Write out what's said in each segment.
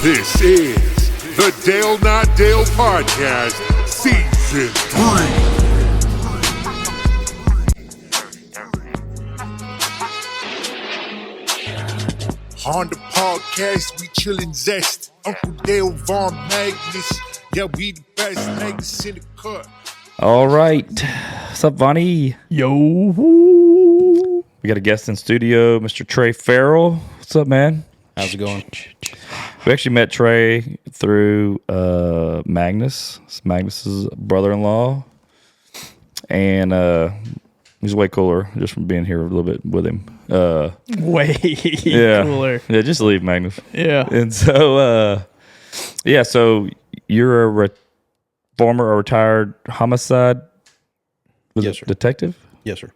This is the Dale Not Dale Podcast, Season 3. On the podcast, we chillin' zest. Uncle Dale Von Magnus. Yeah, we the best Magnus in the cut. All right. What's up, Vonnie? Yo. We got a guest in studio, Mr. Trey Ferrell. What's up, man? How's it going? We actually met Trey through Magnus. It's Magnus's brother-in-law. And he's way cooler just from being here a little bit with him. Way cooler. Yeah, just leave Magnus. Yeah. And so, so you're a former or retired homicide Yes, sir. detective? Yes, sir.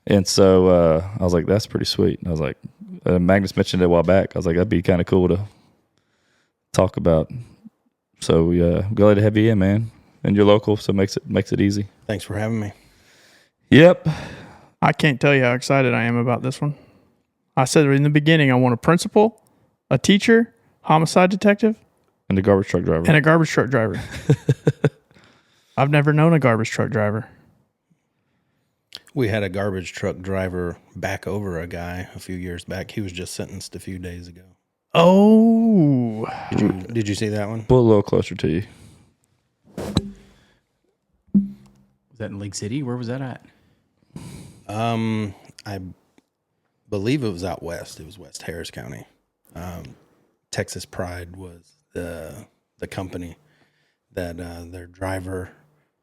And so I was like, that's pretty sweet. And I was like, Magnus mentioned it a while back. I was like, that'd be kind of cool to talk about. So glad to have you in, man. And you're local, so it makes it easy. Thanks for having me. Yep. I can't tell you how excited I am about this one. I said in the beginning, I want a principal, a teacher, homicide detective, And the garbage truck driver. and a garbage truck driver. I've never known a garbage truck driver. We had a garbage truck driver back over a guy a few years back. He was just sentenced a few days ago. Oh. Did you see that one? Pull a little closer to you. Was that in Lake City? Where was that at? I believe it was out west. It was West Harris County. Texas Pride was the company that their driver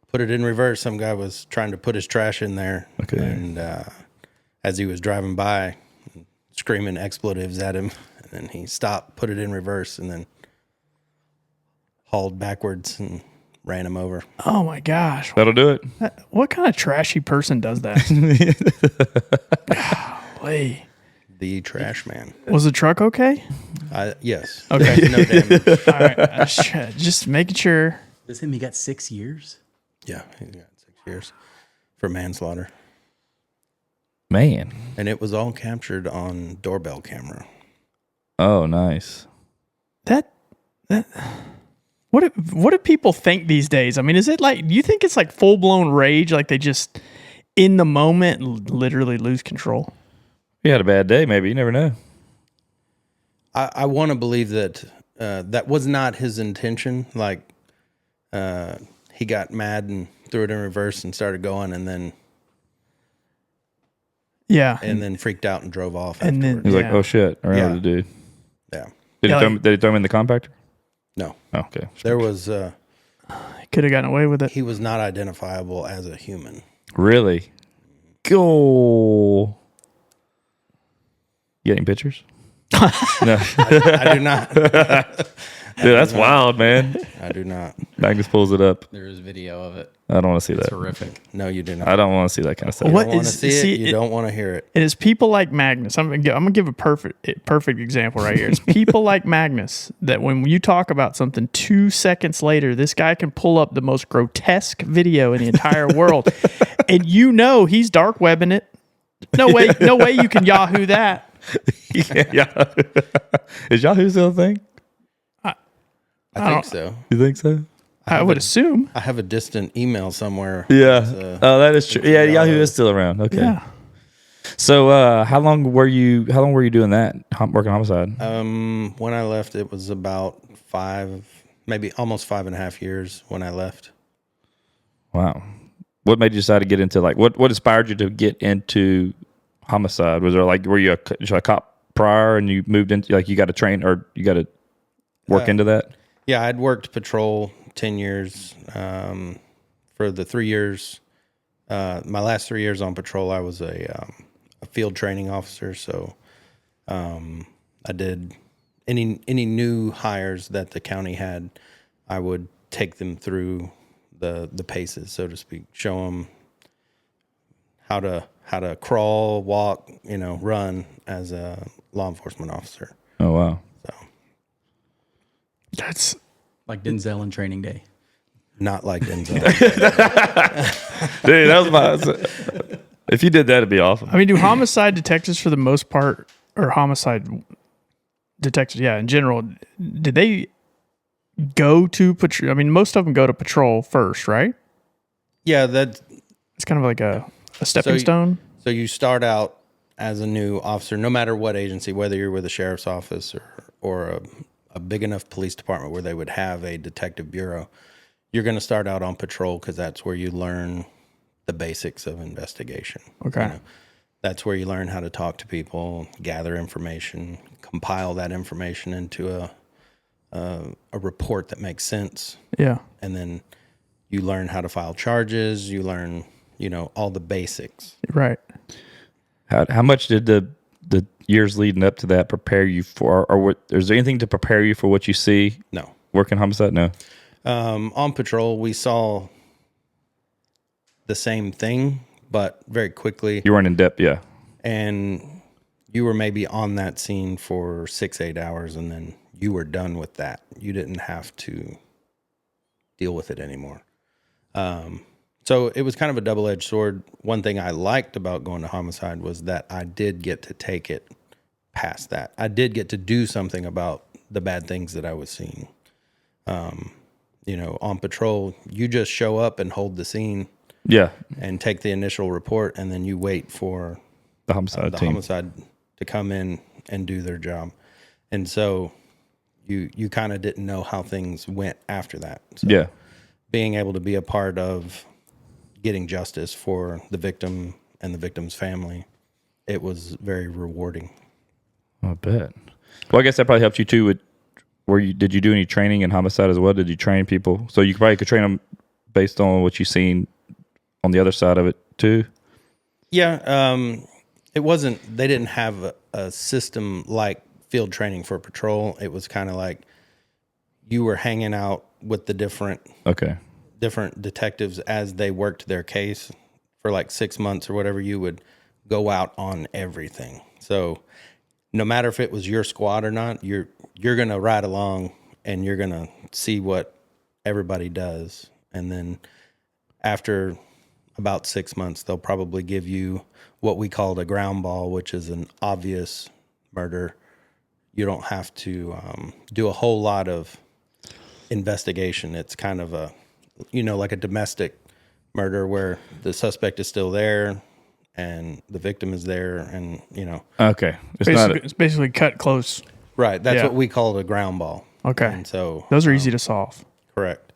put it in reverse. Some guy was trying to put his trash in there. Okay. And as he was driving by, screaming expletives at him, and then he stopped, put it in reverse, and then hauled backwards and ran him over. Oh, my gosh. That'll do it. What kind of trashy person does that? Golly. The trash man. Was the truck okay? Yes. Okay. No damage. All right. Just making sure. This him, he got 6 years? Yeah, he got 6 years for manslaughter. Man. And it was all captured on doorbell camera. Oh, nice. That what do people think these days? I mean, is it like, do you think it's like full blown rage, like they just in the moment literally lose control? He had a bad day, maybe. You never know. I want to believe that that was not his intention. Like he got mad and threw it in reverse and started going, and then freaked out and drove off. And then- He's like, Yeah. oh, shit. I remember Yeah. the dude. Yeah. Did Yeah, he throw him in the compactor? No. Oh, okay. There was Could have gotten away with it. he was not identifiable as a human. Really? Go. You got any pictures? No. I do not. Dude, that's wild, man. I do not. Magnus pulls it up. There is video of it. I don't want to see that. Terrific. No, you do not. I don't want to see that kind of stuff. You What don't want to is- see see, it. You it- don't want to hear it. It is people like Magnus. I'm gonna give a perfect example right here. It's people like Magnus that when you talk about something 2 seconds later, this guy can pull up the most grotesque video in the entire world, and he's dark webbing it. No way you can Yahoo that. Yeah. Is Yahoo still a thing? I think so. You think so? I would assume. I have a distant email somewhere. Yeah. That's, Oh, that is true. Yeah, Yahoo. Yahoo is still around. Okay. Yeah. So, how long were you doing that? Working homicide? when I left, it was about maybe almost 5.5 years when I left. Wow. What made you decide to get into what inspired you to get into homicide? Was there were you a cop prior and you moved into you got to train or you got to work into that? Yeah, I'd worked patrol 10 years. For the 3 years, my last 3 years on patrol, I was a field training officer. So I did any new hires that the county had, I would take them through the paces, so to speak, show them how to crawl, walk, run as a law enforcement officer. Oh, wow. So That's Like Denzel in Training Day. not like Denzel. Dude, that was my... If you did that, it'd be awesome. I mean, do homicide detectives for the most part, or homicide detectives, yeah, in general, did they go to patrol? I mean, most of them go to patrol first, right? Yeah, that's It's kind of like a stepping stone. so you start out as a new officer, no matter what agency, whether you're with a sheriff's office or a big enough police department where they would have a detective bureau. You're going to start out on patrol because that's where you learn the basics of investigation. Okay. You know, that's where you learn how to talk to people, gather information, compile that information into a report that makes sense. Yeah. And then you learn how to file charges. You learn, all the basics. Right. How much did the years leading up to that prepare you for, or what? Is there anything to prepare you for what you see? No. Working homicide? No. On patrol, we saw the same thing, but very quickly. You weren't in depth, yeah. And you were maybe on that scene for 6-8 hours, and then you were done with that. You didn't have to deal with it anymore. So it was kind of a double-edged sword. One thing I liked about going to homicide was that I did get to take it past that. I did get to do something about the bad things that I was seeing. On patrol, you just show up and hold the scene. Yeah. And take the initial report, and then you wait for The homicide team. homicide to come in and do their job. And so you kind of didn't know how things went after that. So Yeah. being able to be a part of getting justice for the victim and the victim's family, it was very rewarding. I bet. Well, I guess that probably helped you too. Did you do any training in homicide as well? Did you train people? So you probably could train them based on what you've seen on the other side of it too. Yeah. It wasn't, they didn't have a system like field training for patrol. It was kind of like you were hanging out with the different detectives as they worked their case for like 6 months or whatever. You would go out on everything. So no matter if it was your squad or not, you're going to ride along and you're going to see what everybody does. And then after about 6 months, they'll probably give you what we called a ground ball, which is an obvious murder. You don't have to do a whole lot of investigation. It's kind of like a domestic murder where the suspect is still there and the victim is there, and Okay, It's basically cut close. right. That's Yeah. what we call a ground ball. Okay. And so Those are easy to solve. correct.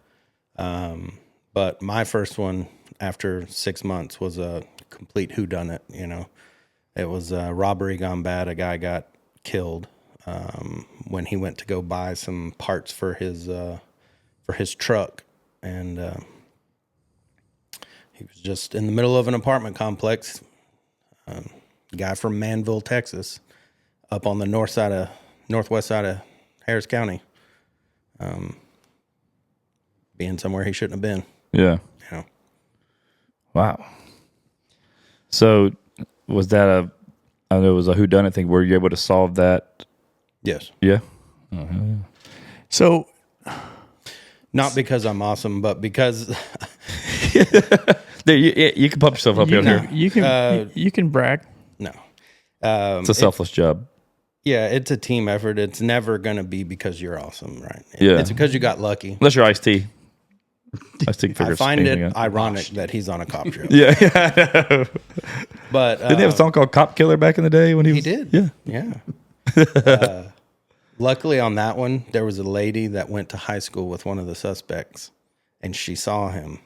But my first one after 6 months was a complete whodunit. It was a robbery gone bad. A guy got killed when he went to go buy some parts for his truck, and he was just in the middle of an apartment complex. Guy from Manville, Texas, up on the northwest side of Harris County, being somewhere he shouldn't have been. Yeah. Wow. So was that I know it was a whodunit thing. Were you able to solve that? Yes. Yeah. So Not because I'm awesome, but because There, you can pump yourself up here. you can brag. no. It's a selfless job. Yeah, it's a team effort. It's never going to be because you're awesome, right? Yeah. It's because you got lucky. Unless you're Ice-T. Ice-T I figures find anything it out. ironic that he's on a cop trip. Yeah. But Didn't they have a song called Cop Killer back in the day when he was? he did. Yeah. Yeah. Luckily on that one, there was a lady that went to high school with one of the suspects, and she saw him.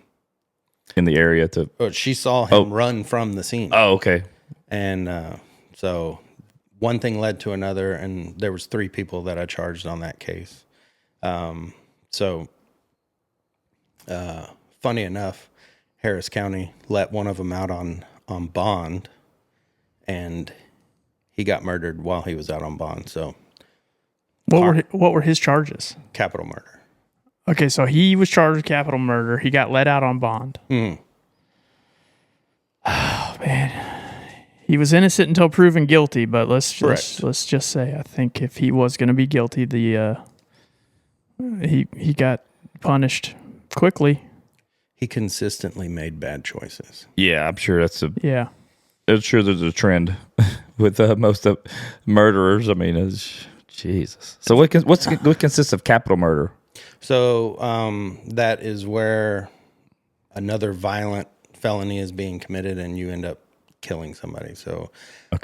In the area to. Or she saw him run from the scene. Oh, okay. And so one thing led to another, and there was 3 people that I charged on that case. Funny enough, Harris County let one of them out on bond, and he got murdered while he was out on bond. So What were his charges? capital murder. Okay, so he was charged with capital murder. He got let out on bond. Mm. Oh man, he was innocent until proven guilty. But let's just say, I think if he was going to be guilty, he got punished quickly. He consistently made bad choices. Yeah, I'm sure that's Yeah. I'm sure there's a trend with most of murderers. I mean, it's Jesus. So what consists of capital murder? So that is where another violent felony is being committed and you end up killing somebody. So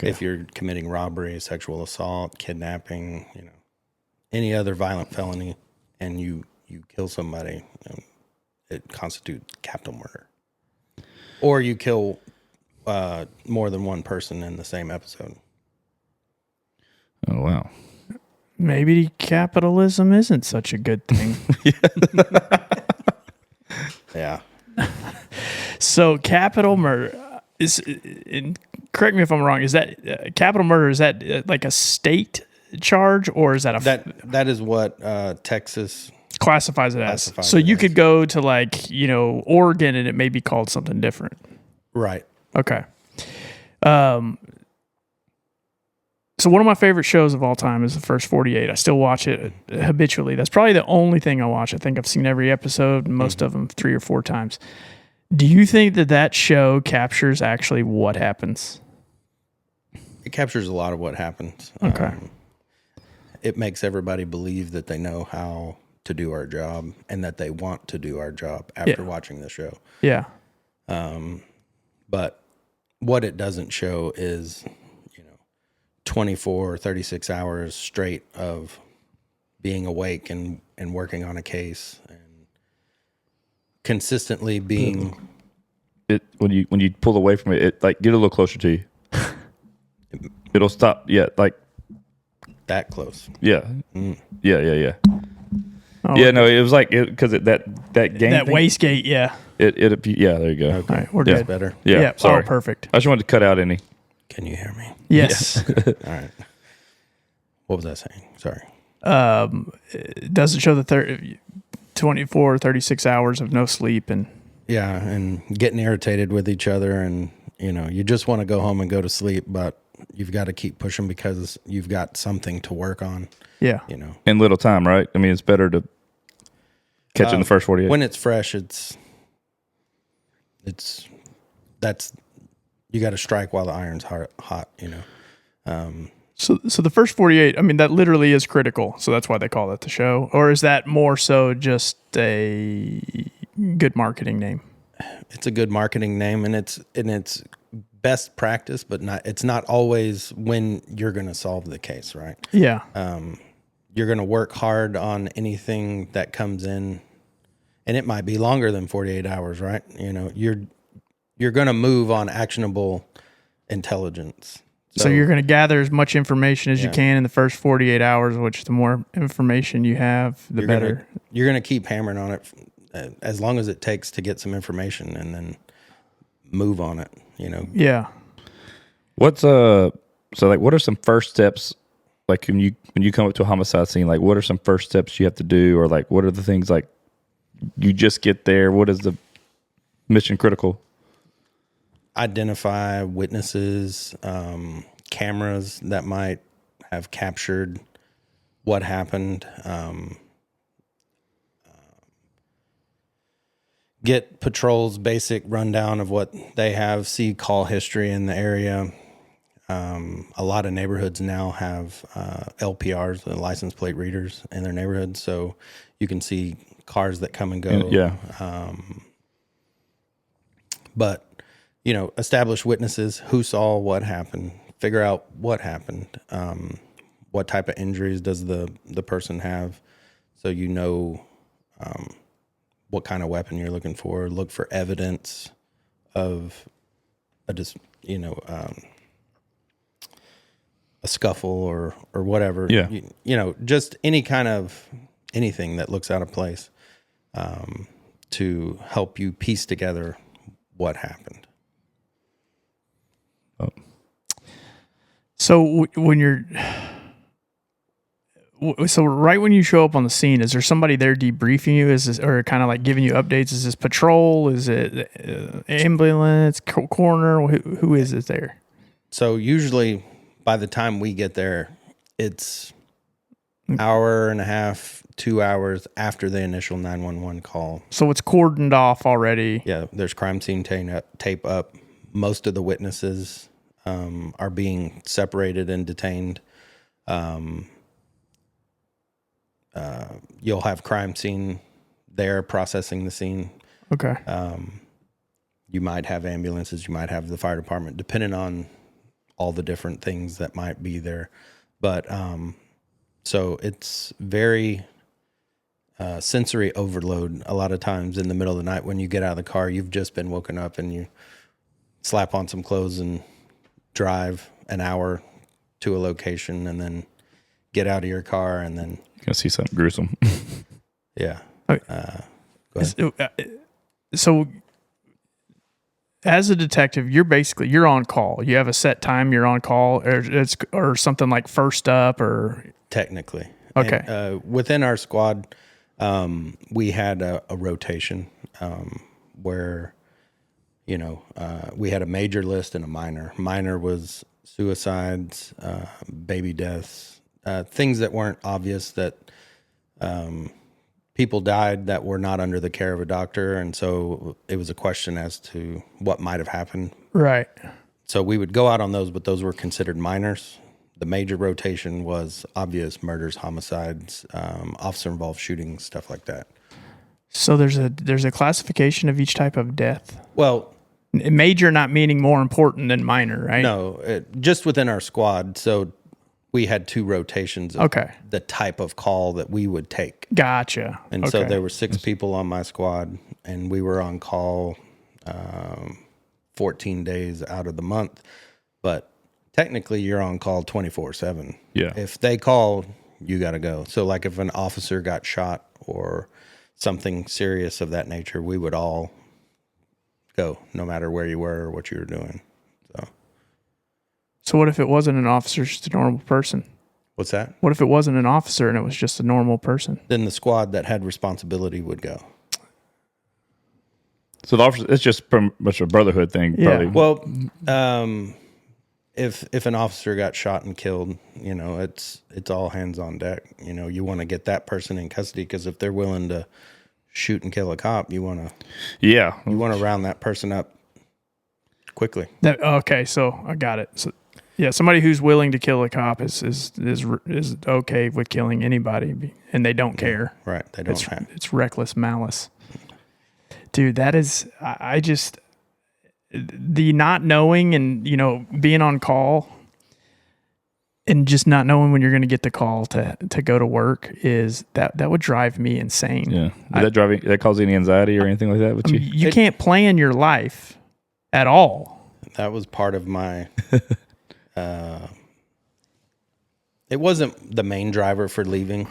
if you're committing robbery, sexual assault, kidnapping, any other violent felony, and you kill somebody, it constitutes capital murder. Or you kill more than one person in the same episode. Oh, wow. Maybe capitalism isn't such a good thing. Yeah. So capital murder is, correct me if I'm wrong, is that capital murder, is that like a state charge, or is that that is what Texas classifies it as? classifies So it you as. could go to Oregon and it may be called something different. Right. Okay. So one of my favorite shows of all time is The First 48. I still watch it habitually. That's probably the only thing I watch. I think I've seen every episode, most of them 3 or 4 times. Do you think that show captures actually what happens? It captures a lot of what happens. Okay. It makes everybody believe that they know how to do our job and that they want to do our job after watching the show. Yeah. But what it doesn't show is 24 or 36 hours straight of being awake and working on a case and consistently being when you pull away from it, like get a little closer to you. It'll stop. Yeah, like that close. yeah, yeah. Oh, Yeah, no, it was like because that game that thing, wastegate, yeah. It yeah, there you go. Okay. All right, we're Yeah. good. Better. Yeah, sorry. Oh, perfect. I just wanted to cut out any. Can you hear me? Yes. All right. What was I saying? Sorry. It doesn't show the 24, 36 hours of no sleep and Yeah, and getting irritated with each other, and you just want to go home and go to sleep, but you've got to keep pushing because you've got something to work on. yeah. In little time, right? I mean, it's better to catch it in the first 48. When it's fresh, that's you got to strike while the iron's hot. So the first 48, I mean, that literally is critical. So that's why they call it the show. Or is that more so just a good marketing name? It's a good marketing name, and it's best practice, but it's not always when you're going to solve the case, right? Yeah. You're going to work hard on anything that comes in, and it might be longer than 48 hours, right? You're going to move on actionable intelligence. So you're going to gather as much information as you Yeah. can in the first 48 hours, which the more information you have, the better. You're going to keep hammering on it as long as it takes to get some information, and then move on it. Yeah. What's so like? What are some first steps? Like when you come up to a homicide scene, like what are some first steps you have to do, or like what are the things like you just get there? What is the mission critical? Identify witnesses, cameras that might have captured what happened. Get patrol's basic rundown of what they have, see call history in the area. A lot of neighborhoods now have LPRs, the license plate readers, in their neighborhoods, so you can see cars that come and go. Yeah. But establish witnesses, who saw what happened, figure out what happened, what type of injuries does the person have, so what kind of weapon you're looking for. Look for evidence of a scuffle or whatever. Yeah. Just anything that looks out of place, to help you piece together what happened. So right when you show up on the scene, is there somebody there debriefing you? Is this, or kind of like giving you updates? Is this patrol? Is it ambulance, coroner? Who is it there? So usually by the time we get there, it's hour and a half, 2 hours after the initial 911 call. So it's cordoned off already. Yeah, there's crime scene tape up. Most of the witnesses are being separated and detained. you'll have crime scene there processing the scene. Okay. You might have ambulances, you might have the fire department, depending on all the different things that might be there. But so it's very sensory overload. A lot of times in the middle of the night when you get out of the car, you've just been woken up and you slap on some clothes and drive an hour to a location and then get out of your car and then Gonna see something gruesome. yeah. Okay. Go ahead. So as a detective, you're on call. You have a set time you're on call, or something like first up, or Technically. Okay. And, within our squad, we had a rotation where, we had a major list and a minor. Minor was suicides, baby deaths, things that weren't obvious that people died that were not under the care of a doctor. And so it was a question as to what might have happened. right? So we would go out on those, but those were considered minors. The major rotation was obvious murders, homicides, officer-involved shootings, stuff like that. So there's a classification of each type of death. Well, Major not meaning more important than minor, right? no, just within our squad. So we had two rotations of Okay. the type of call that we would take. Gotcha. And so there were 6 people on my squad, and we were on call 14 days out of the month. But technically, you're on call 24/7. Yeah. If they call, you got to go. So, like if an officer got shot or something serious of that nature, we would all go, no matter where you were or what you were doing. So what if it wasn't an officer, just a normal person? What's that? What if it wasn't an officer and it was just a normal person? Then the squad that had responsibility would go. So the officers, it's just pretty much a brotherhood thing, Yeah. probably. Well, if an officer got shot and killed, it's all hands on deck. You want to get that person in custody because if they're willing to shoot and kill a cop, you want Yeah. to round that person up quickly. Okay, so I got it. So, yeah, somebody who's willing to kill a cop is okay with killing anybody, and they don't care. Right? They don't have. It's reckless malice, dude. That is, I just the not knowing and being on call and just not knowing when you're going to get the call to go to work is that would drive me insane. Yeah. Did that cause any anxiety or anything like that with you? You can't plan your life at all. That was part of my. It wasn't the main driver for leaving,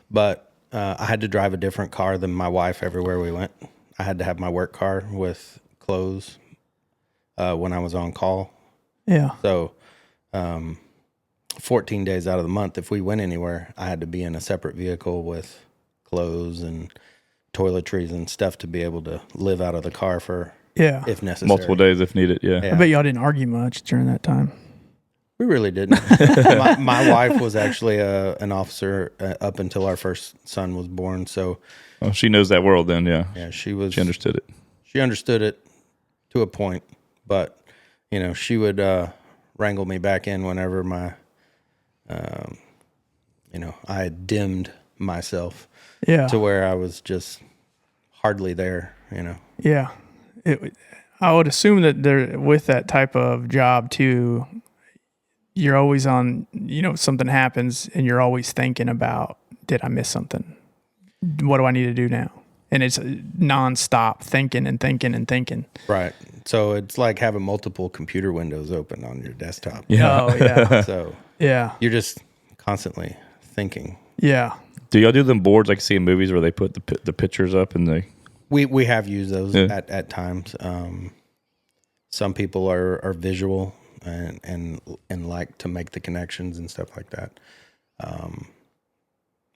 but I had to drive a different car than my wife everywhere we went. I had to have my work car with clothes when I was on call. Yeah. So 14 days out of the month, if we went anywhere, I had to be in a separate vehicle with clothes and toiletries and stuff to be able to live out of the car for Yeah. if necessary. Multiple days if needed. Yeah. I bet y'all didn't argue much during that time. We really didn't. my wife was actually an officer up until our first son was born. So Oh, she knows that world then. Yeah. yeah, She understood it. She understood it to a point, but she would wrangle me back in whenever I had dimmed myself Yeah. to where I was just hardly there. Yeah. I would assume that there, with that type of job too, you're always on, something happens and you're always thinking about, did I miss something? What do I need to do now? And it's nonstop thinking and thinking and thinking. Right. So it's like having multiple computer windows open on your desktop. Yeah. Oh, yeah. So Yeah. you're just constantly thinking. Yeah. Do y'all do them boards like you see in movies where they put the pictures up and they? We have used those Yeah. at times. Some people are visual and like to make the connections and stuff like that.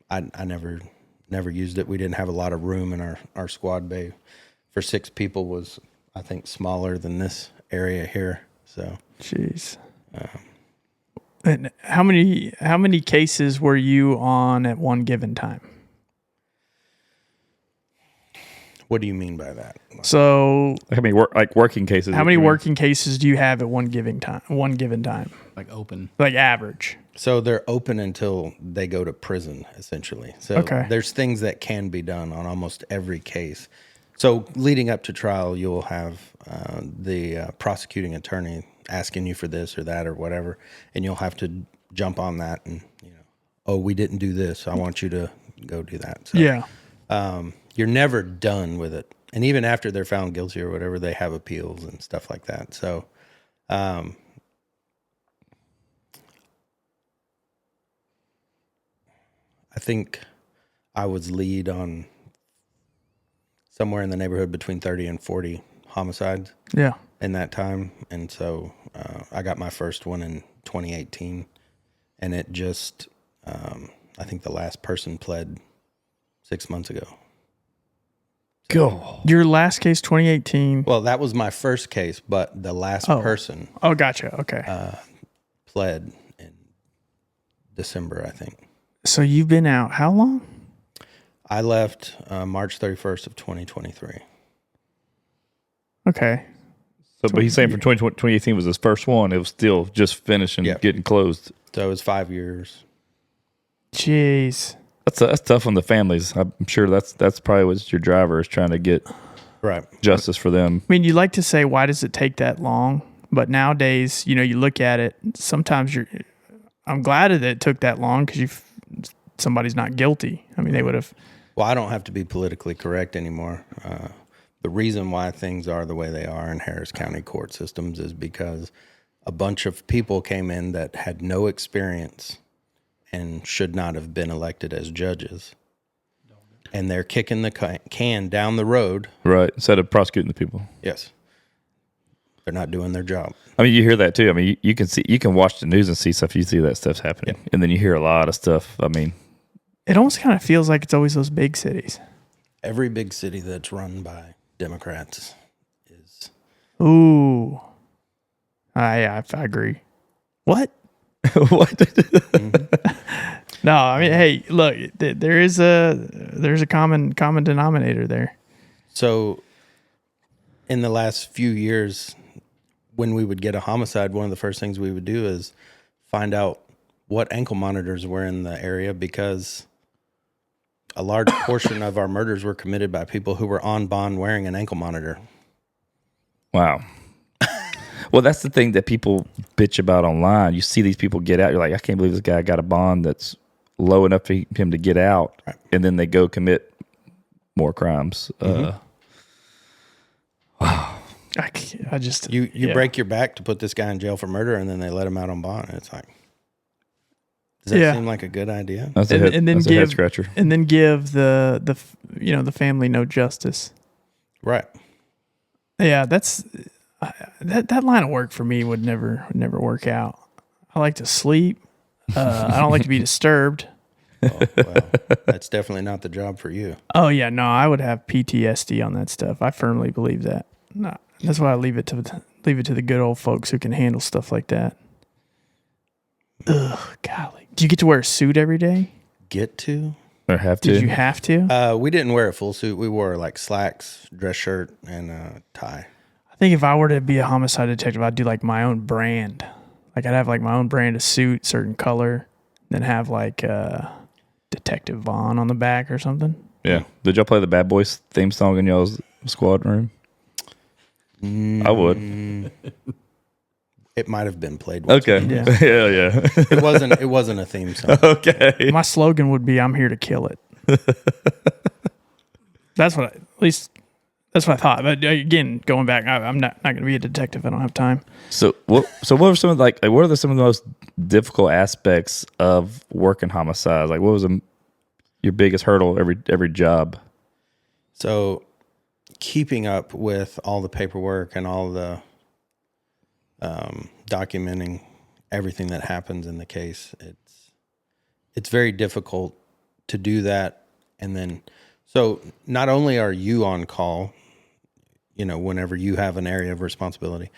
I never used it. We didn't have a lot of room in our squad bay. For 6 people was, I think, smaller than this area here. So Jeez. And how many cases were you on at one given time? What do you mean by that? So Like how many working cases? how many you mean? working cases do you have at one given time? Like open. Like average. So they're open until they go to prison, essentially. So Okay. there's things that can be done on almost every case. So leading up to trial, you'll have the prosecuting attorney asking you for this or that or whatever, and you'll have to jump on that and, oh, we didn't do this. I want you to go do that. So, Yeah. you're never done with it. And even after they're found guilty or whatever, they have appeals and stuff like that. So, I think I was lead on somewhere in the neighborhood between 30 and 40 homicides Yeah. in that time. And so I got my first one in 2018. And it just, I think the last person pled 6 months ago. Go. Your last case, 2018. Well, that was my first case, but the last person Oh, gotcha. Okay. pled in December, I think. So you've been out how long? I left March 31st of 2023. Okay. So, but he's saying for 2018 was his first one. It was still just finishing, Yep. getting closed. So it was 5 years. Jeez. That's tough on the families. I'm sure that's probably what your driver is trying to get Right. justice for them. I mean, you like to say, why does it take that long? But nowadays, you look at it, sometimes I'm glad that it took that long because somebody's not guilty. I mean, they would have. Well, I don't have to be politically correct anymore. The reason why things are the way they are in Harris County court systems is because a bunch of people came in that had no experience and should not have been elected as judges. And they're kicking the can down the road. Right. Instead of prosecuting the people. Yes. They're not doing their job. I mean, you hear that too. I mean, you can watch the news and see stuff. You see that stuff's happening. Yeah. And then you hear a lot of stuff. I mean, It almost kind of feels like it's always those big cities. Every big city that's run by Democrats is. Ooh. I agree. What? what? No, I mean, hey, look, there's a common denominator there. So in the last few years, when we would get a homicide, one of the first things we would do is find out what ankle monitors were in the area, because a large portion of our murders were committed by people who were on bond wearing an ankle monitor. Wow. Well, that's the thing that people bitch about online. You see these people get out. You're like, I can't believe this guy got a bond that's low enough for him to get out. Right. And then they go commit more crimes. I just You yeah. break your back to put this guy in jail for murder, and then they let him out on bond. And it's like, does that Yeah. seem like a good idea? That's And then that's a head scratcher. and then give the family no justice. Right. Yeah, that's that line of work for me would never work out. I like to sleep. I don't like to be disturbed. Oh, well, that's definitely not the job for you. Oh yeah, no, I would have PTSD on that stuff. I firmly believe that. No, that's why I leave it to the good old folks who can handle stuff like that. Ugh, golly. Do you get to wear a suit every day? Get to? Or have to. Did you have to? We didn't wear a full suit. We wore like slacks, dress shirt, and a tie. I think if I were to be a homicide detective, I'd do like my own brand. Like I'd have like my own brand of suit, certain color, then have like Detective Vaughn on the back or something. Yeah. Did y'all play the Bad Boys theme song in y'all's squad room? I would. It might have been played once. Okay. Yeah. Yeah. It wasn't a theme song. Okay. My slogan would be "I'm here to kill it." That's what I thought. But again, going back, I'm not going to be a detective. I don't have time. So what were some of what are some of the most difficult aspects of working homicides? Like what was your biggest hurdle every job? So keeping up with all the paperwork and all the documenting everything that happens in the case, it's very difficult to do that. And then, so not only are you on call, whenever you have an area of responsibility,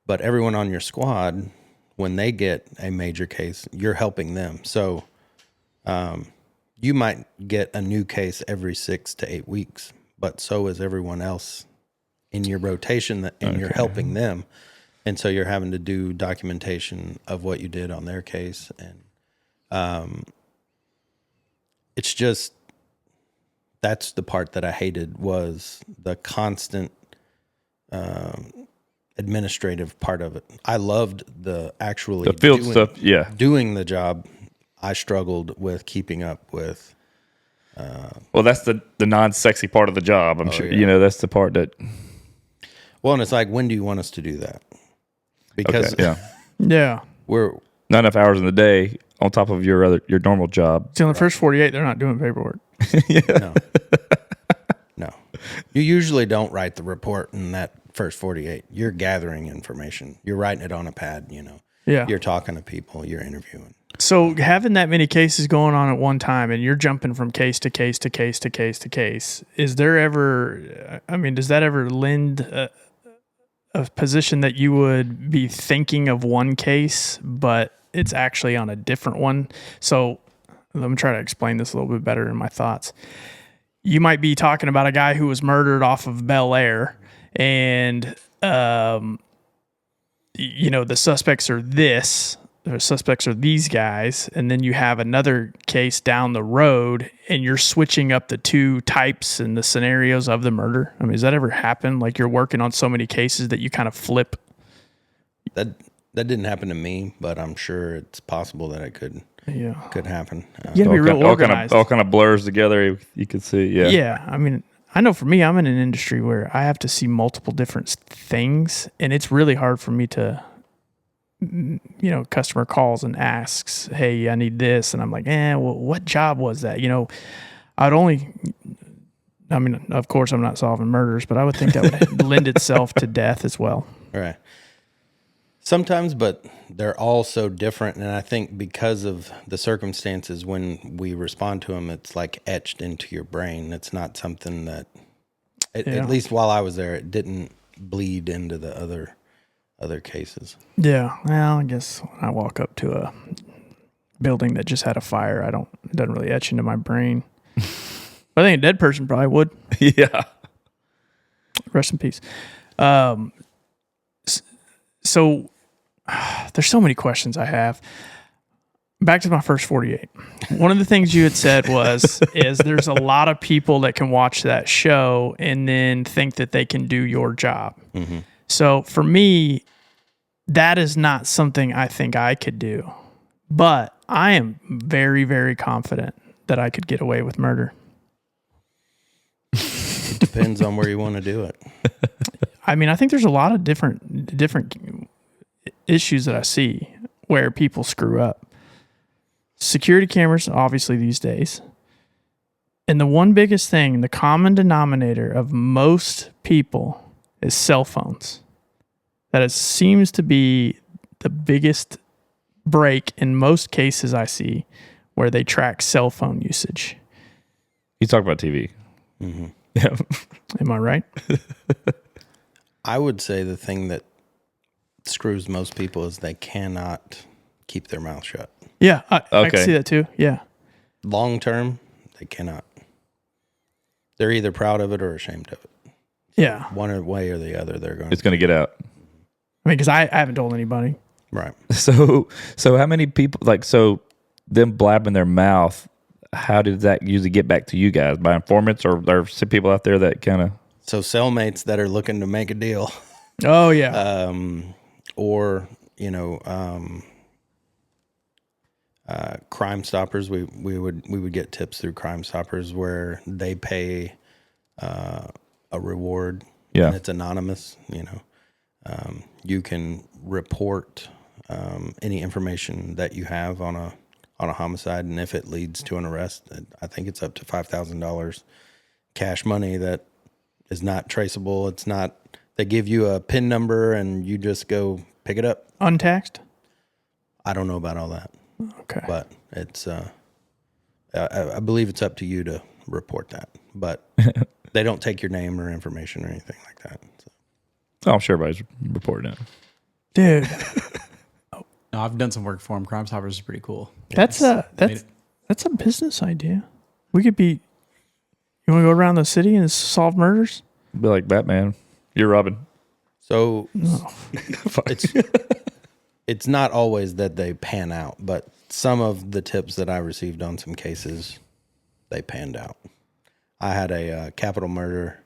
but everyone on your squad, when they get a major case, you're helping them. So you might get a new case every 6 to 8 weeks, but so is everyone else in your rotation, and you're helping them. And so you're having to do documentation of what you did on their case. And it's just, that's the part that I hated, was the constant administrative part of it. I loved the field stuff. Yeah. Doing the job. I struggled with keeping up with. Well, that's the non-sexy part of the job. I'm sure, yeah. That's the part that. Well, and it's like, when do you want us to do that? Because Yeah. we're not enough hours in the day on top of your normal job. See, on the first 48, they're not doing paperwork. No. You usually don't write the report in that first 48. You're gathering information. You're writing it on a pad, Yeah. You're talking to people. You're interviewing. So having that many cases going on at one time, and you're jumping from case to case to case to case to case, is there ever, does that ever lend a position that you would be thinking of one case, but it's actually on a different one? So let me try to explain this a little bit better in my thoughts. You might be talking about a guy who was murdered off of Bel Air, and, the suspects are these guys, and then you have another case down the road, and you're switching up the two types and the scenarios of the murder. Does that ever happen? Like, you're working on so many cases that you kind of flip? That didn't happen to me, but I'm sure it's possible that it could happen. You gotta be real organized. All kind of blurs together. You could see. Yeah. Yeah. I know for me, I'm in an industry where I have to see multiple different things, and it's really hard for me to, customer calls and asks, hey, I need this. And I'm like, well, what job was that? Of course I'm not solving murders, but I would think that would lend itself to death as well. Right. Sometimes, but they're all so different. And I think because of the circumstances when we respond to them, it's like etched into your brain. It's not something that, at least while I was there, it didn't bleed into the other cases. Yeah. Well, I guess when I walk up to a building that just had a fire, it doesn't really etch into my brain. But I think a dead person probably would. Yeah. Rest in peace. So there's so many questions I have. Back to my first 48. One of the things you had said is there's a lot of people that can watch that show and then think that they can do your job. Mm-hmm. So for me, that is not something I think I could do. But I am very, very confident that I could get away with murder. It depends on where you want to do it. I think there's a lot of different issues that I see where people screw up. Security cameras, obviously, these days. And the one biggest thing, the common denominator of most people is cell phones. That seems to be the biggest break in most cases I see where they track cell phone usage. You talk about TV. Mm-hmm. Yeah. Am I right? I would say the thing that screws most people is they cannot keep their mouth shut. Yeah, I can see that too. Yeah. Long term, they cannot. They're either proud of it or ashamed of it. Yeah. One way or the other, it's going to get out. Because I haven't told anybody. Right. So how many people, them blabbing their mouth, how did that usually get back to you guys? By informants, or there are some people out there that kind of... So cellmates that are looking to make a deal. Oh, yeah. Or, Crime Stoppers. We would get tips through Crime Stoppers where they pay a reward. Yeah. And it's anonymous, you can report any information that you have on a homicide, and if it leads to an arrest, I think it's up to $5,000 cash money that is not traceable. It's not, they give you a PIN number and you just go pick it up. Untaxed? I don't know about all that. Okay. But it's, I believe it's up to you to report that, but they don't take your name or information or anything like that. So. Oh, I'm sure everybody's reporting it. Dude. No, I've done some work for them. Crime Stoppers is pretty cool. That's a business idea. We could be... You want to go around the city and solve murders? Be like Batman. You're Robin. So it's not always that they pan out, but some of the tips that I received on some cases, they panned out. I had a capital murder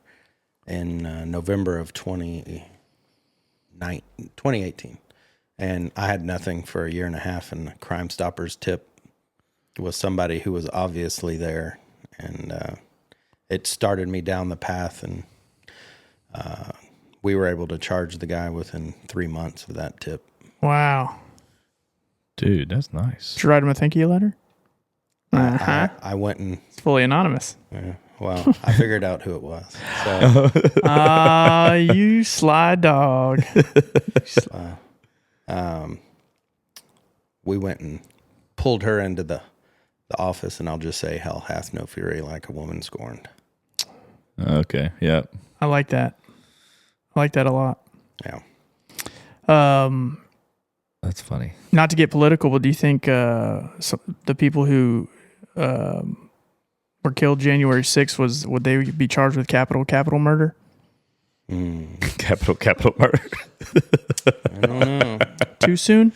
in November of 2018, and I had nothing for a year and a half, and the Crime Stoppers tip was somebody who was obviously there, and it started me down the path, and we were able to charge the guy within 3 months of that tip. Wow. Dude, that's nice. Did you write him a thank you letter? I went and It's fully anonymous. well, I figured out who it was. So, You sly dog. we went and pulled her into the office, and I'll just say, hell hath no fury like a woman scorned. Okay. Yeah. I like that. I like that a lot. Yeah. That's funny. Not to get political, but do you think the people who were killed January 6th, would they be charged with capital murder? Capital murder. I don't know. Too soon?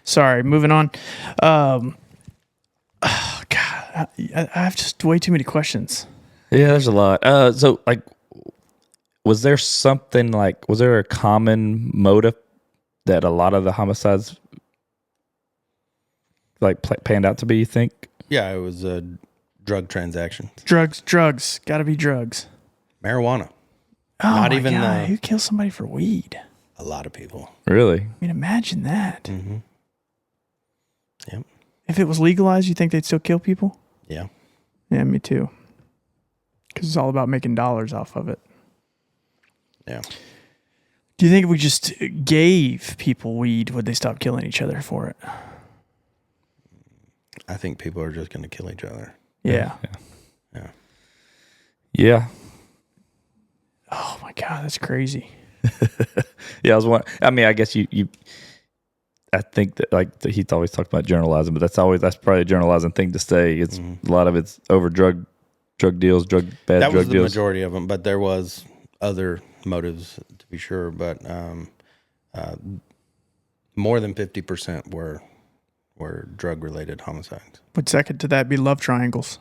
Sorry, moving on. God, I have just way too many questions. Yeah, there's a lot. So, like, was there a common motive that a lot of the homicides like panned out to be, you think? Yeah, it was a drug transaction. Drugs. Gotta be drugs. Marijuana. Oh, Not my even God. Who kills somebody for weed? A lot of people. Really? I mean, imagine that. Mm-hmm. Yep. If it was legalized, you think they'd still kill people? Yeah. Yeah, me too. Because it's all about making dollars off of it. Yeah. Do you think if we just gave people weed, would they stop killing each other for it? I think people are just going to kill each other. Yeah. Yeah. Oh my God, that's crazy. Yeah, I was wondering. I mean, I guess you I think that he's always talked about generalizing, but that's probably a generalizing thing to say. It's a lot of it's over drug deals, bad drug deals. That was the majority of them, but there was other motives to be sure. But more than 50% were drug related homicides. Would second to that be love triangles?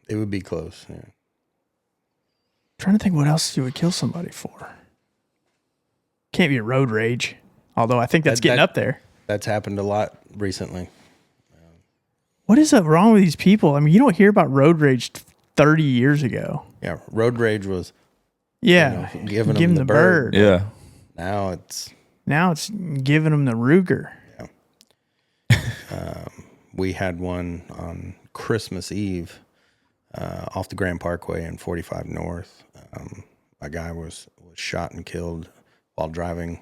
It would be close. Yeah. Trying to think what else you would kill somebody for. Can't be a road rage. Although I think that's getting up there. That's happened a lot recently. What is up wrong with these people? I mean, you don't hear about road rage 30 years ago. Yeah, road rage was giving them the bird. Yeah. Now it's giving them the Ruger. Yeah. We had one on Christmas Eve off the Grand Parkway in 45 North. A guy was shot and killed while driving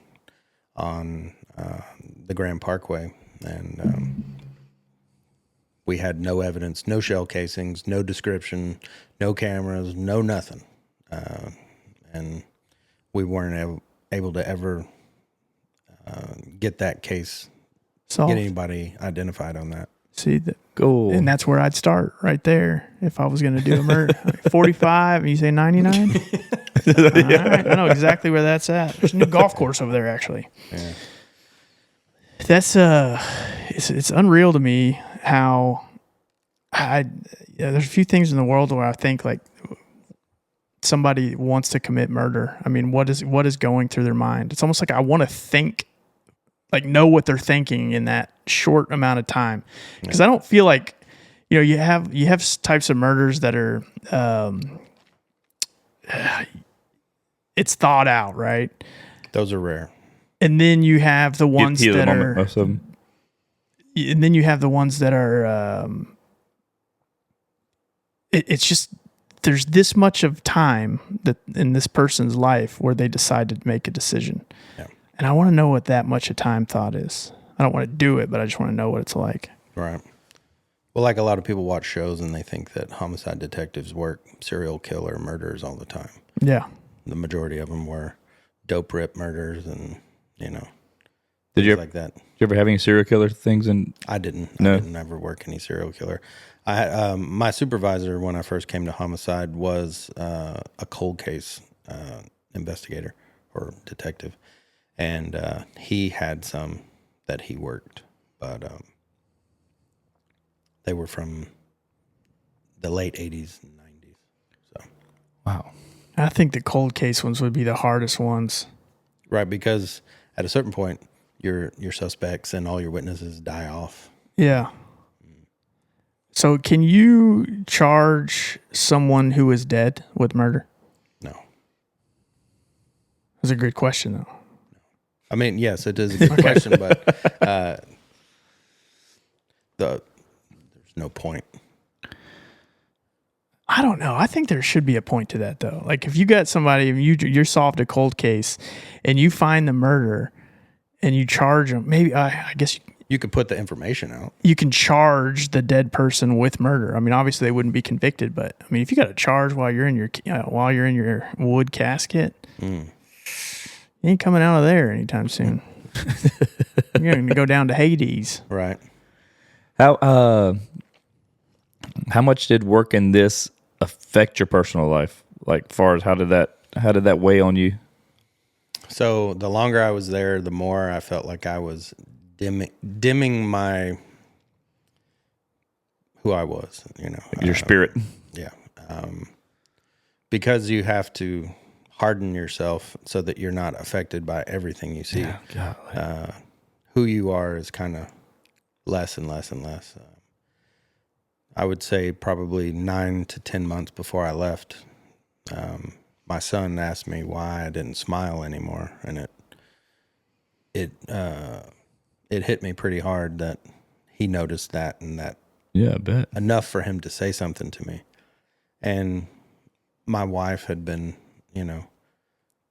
on the Grand Parkway, and we had no evidence, no shell casings, no description, no cameras, no nothing, and we weren't able to ever get that case, Solved. get anybody identified on that. See that? Cool. And that's where I'd start right there if I was going to do a murder. 45 and you say 99? Right, I know exactly where that's at. There's a new golf course over there, actually. Yeah. That's it's unreal to me how there's a few things in the world where I think like somebody wants to commit murder. I mean, what is going through their mind? It's almost like I want to think, like know what they're thinking in that short amount of time, because I don't feel like you have types of murders that are it's thought out, right? Those are rare. And then you have the ones Heat of the that moment, most of them. and then you have the ones that are it's just there's this much of time that in this person's life where they decide to make a decision. Yeah. And I want to know what that much of time thought is. I don't want to do it, but I just want to know what it's like. Right. Well, like a lot of people watch shows and they think that homicide detectives work serial killer murders all the time. Yeah. The majority of them were dope rip murders and, Did you like that. Did you ever have any serial killer things? I didn't. No? I didn't ever work any serial killer. I had, my supervisor when I first came to Homicide was a cold case investigator or detective, and he had some that he worked, but they were from the late 80s and 90s. So Wow. I think the cold case ones would be the hardest ones. right, because at a certain point, your suspects and all your witnesses die off. Yeah. So can you charge someone who is dead with murder? No. That's a good question, though. I mean, yes, it is a good question, but there's no point. I don't know. I think there should be a point to that, though. Like if you got somebody, you solved a cold case, and you find the murder, and you charge them. Maybe I guess You could put the information out. you can charge the dead person with murder. I mean, obviously they wouldn't be convicted, but I mean, if you got a charge while you're in your wood casket, you ain't coming out of there anytime soon. You're going to go down to Hades. Right. How much did working this affect your personal life? Like, far as how did that weigh on you? So the longer I was there, the more I felt like I was dimming my who I was. Your spirit. Yeah. Because you have to harden yourself so that you're not affected by everything you see. God. Who you are is kind of less and less and less. I would say probably 9 to 10 months before I left, my son asked me why I didn't smile anymore, and it hit me pretty hard that he noticed that, and that Yeah, I bet. enough for him to say something to me. And my wife had been,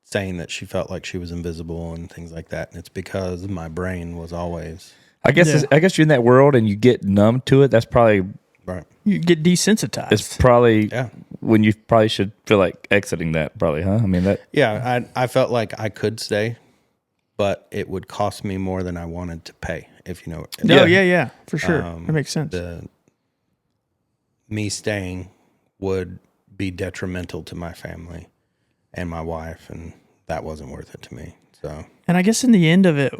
saying that she felt like she was invisible and things like that, and it's because my brain was always I guess you're in that world and you get numb to it. That's probably right. You get desensitized. It's probably Yeah. when you probably should feel like exiting that, probably, huh? I mean, that. Yeah, I felt like I could stay, but it would cost me more than I wanted to pay, if you know. No, yeah, for sure. That makes sense. Me staying would be detrimental to my family and my wife, and that wasn't worth it to me. So, And I guess in the end of it,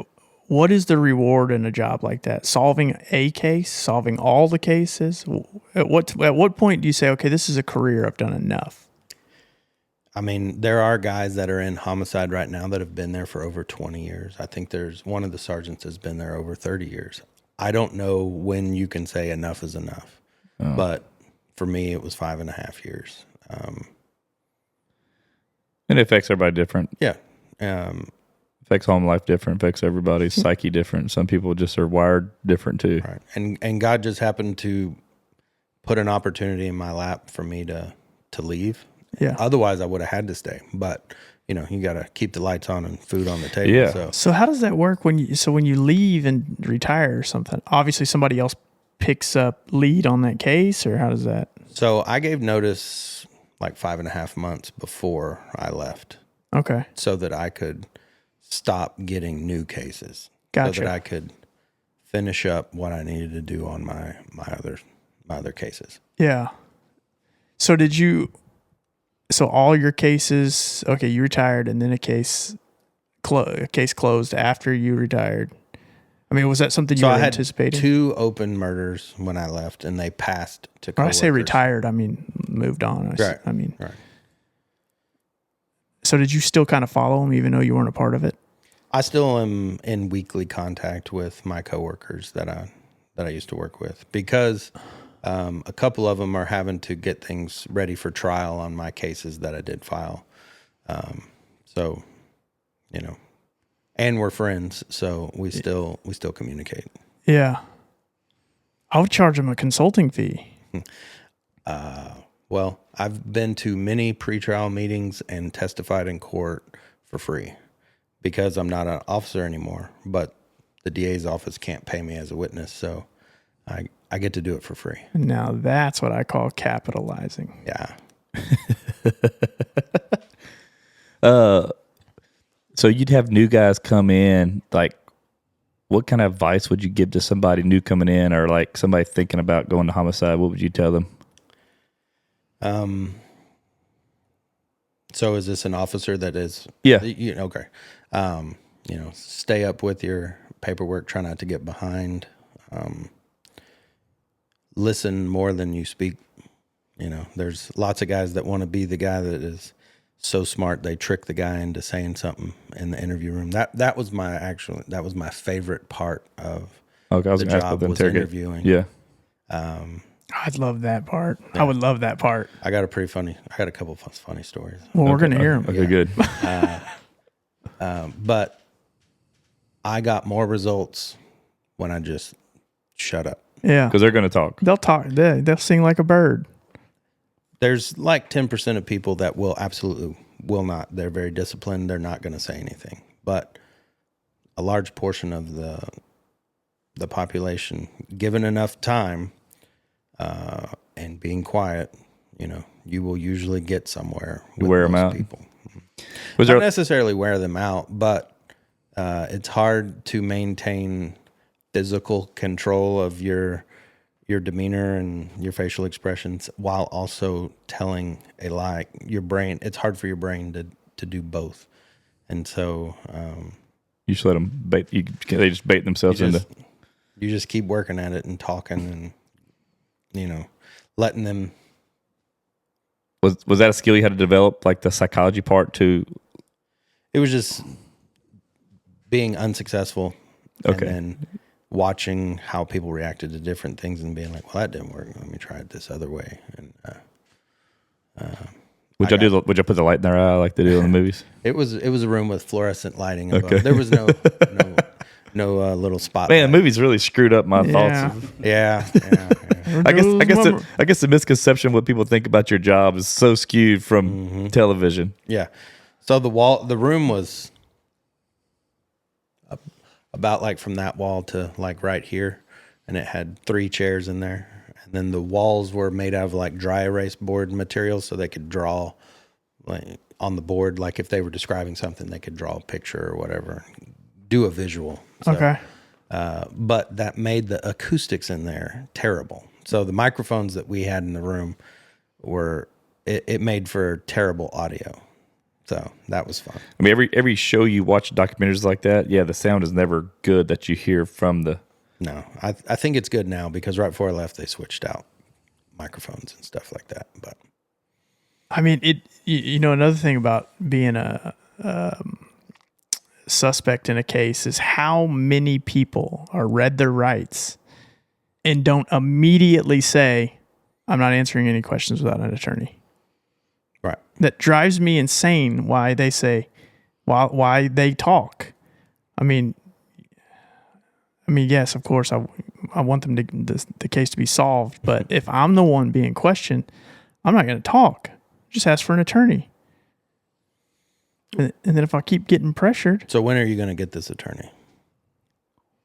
what is the reward in a job like that? Solving a case, solving all the cases? At what point do you say, okay, this is a career, I've done enough? I mean, there are guys that are in Homicide right now that have been there for over 20 years. I think there's one of the sergeants has been there over 30 years. I don't know when you can say enough is enough, but for me, it was 5.5 years. And it affects everybody different. Yeah. Affects home life different. Affects everybody's psyche different. Some people just are wired different too. Right. And God just happened to put an opportunity in my lap for me to leave. Yeah. Otherwise, I would have had to stay. But, you got to keep the lights on and food on the table. Yeah. So how does that work when you leave and retire or something? Obviously, somebody else picks up lead on that case, or how does that? So I gave notice like 5.5 months before I left. Okay. So that I could stop getting new cases. Gotcha. So that I could finish up what I needed to do on my other cases. Yeah. So all your cases, okay, you retired and then a case closed after you retired. I mean, was that something you were anticipating? I had 2 open murders when I left, and they passed to When I coworkers. say retired, I mean moved on. Right. Right. So did you still kind of follow them even though you weren't a part of it? I still am in weekly contact with my coworkers that I used to work with, because a couple of them are having to get things ready for trial on my cases that I did file. So, and we're friends, so we still communicate. Yeah. I would charge them a consulting fee. Well, I've been to many pretrial meetings and testified in court for free because I'm not an officer anymore, but the DA's office can't pay me as a witness, so I get to do it for free. Now that's what I call capitalizing. Yeah. So you'd have new guys come in, like what kind of advice would you give to somebody new coming in, or like somebody thinking about going to homicide? What would you tell them? So is this an officer that is? Yeah. Okay. Stay up with your paperwork. Try not to get behind. Listen more than you speak. There's lots of guys that want to be the guy that is so smart they trick the guy into saying something in the interview room. That was my favorite part of Okay, I was the gonna ask job about the was interrogate. interviewing. Yeah. I'd love that part. I would love that part. I got a couple of funny stories. Well, we're going to hear them. Okay, good. But I got more results when I just shut up. Yeah. Because they're going to talk. They'll talk. They'll sing like a bird. There's like 10% of people that will not. They're very disciplined. They're not going to say anything. But a large portion of the population, given enough time and being quiet, you will usually get somewhere with wear them out. people. Was Not there necessarily wear them out, but it's hard to maintain physical control of your demeanor and your facial expressions while also telling a lie. It's hard for your brain to do both. And so you just let them bait? They just bait themselves into. You just keep working at it and talking and letting them. Was that a skill you had to develop, like the psychology part too? It was just being unsuccessful. Okay. And then watching how people reacted to different things and being like, well, that didn't work. Let me try it this other way. And would y'all put the light in their eye like they do in the movies? It was a room with fluorescent lighting above. Okay. There was no little spotlight. Man, the movie's really screwed up my thoughts. Yeah. I guess the misconception of what people think about your job is so skewed from television. Yeah. So the room was about like from that wall to like right here, and it had 3 chairs in there. And then the walls were made out of like dry erase board material, so they could draw like on the board, like if they were describing something, they could draw a picture or whatever, do a visual. So, Okay. but that made the acoustics in there terrible. So the microphones that we had in the room it made for terrible audio. So that was fun. I mean, every show you watch documentaries like that, yeah, the sound is never good that you hear from the. No, I think it's good now because right before I left, they switched out microphones and stuff like that. But I mean, another thing about being a suspect in a case is how many people are read their rights and don't immediately say, I'm not answering any questions without an attorney. right. That drives me insane why they say, why they talk. I mean, yes, of course, I want them the case to be solved. But if I'm the one being questioned, I'm not going to talk. Just ask for an attorney. And then if I keep getting pressured. So when are you going to get this attorney?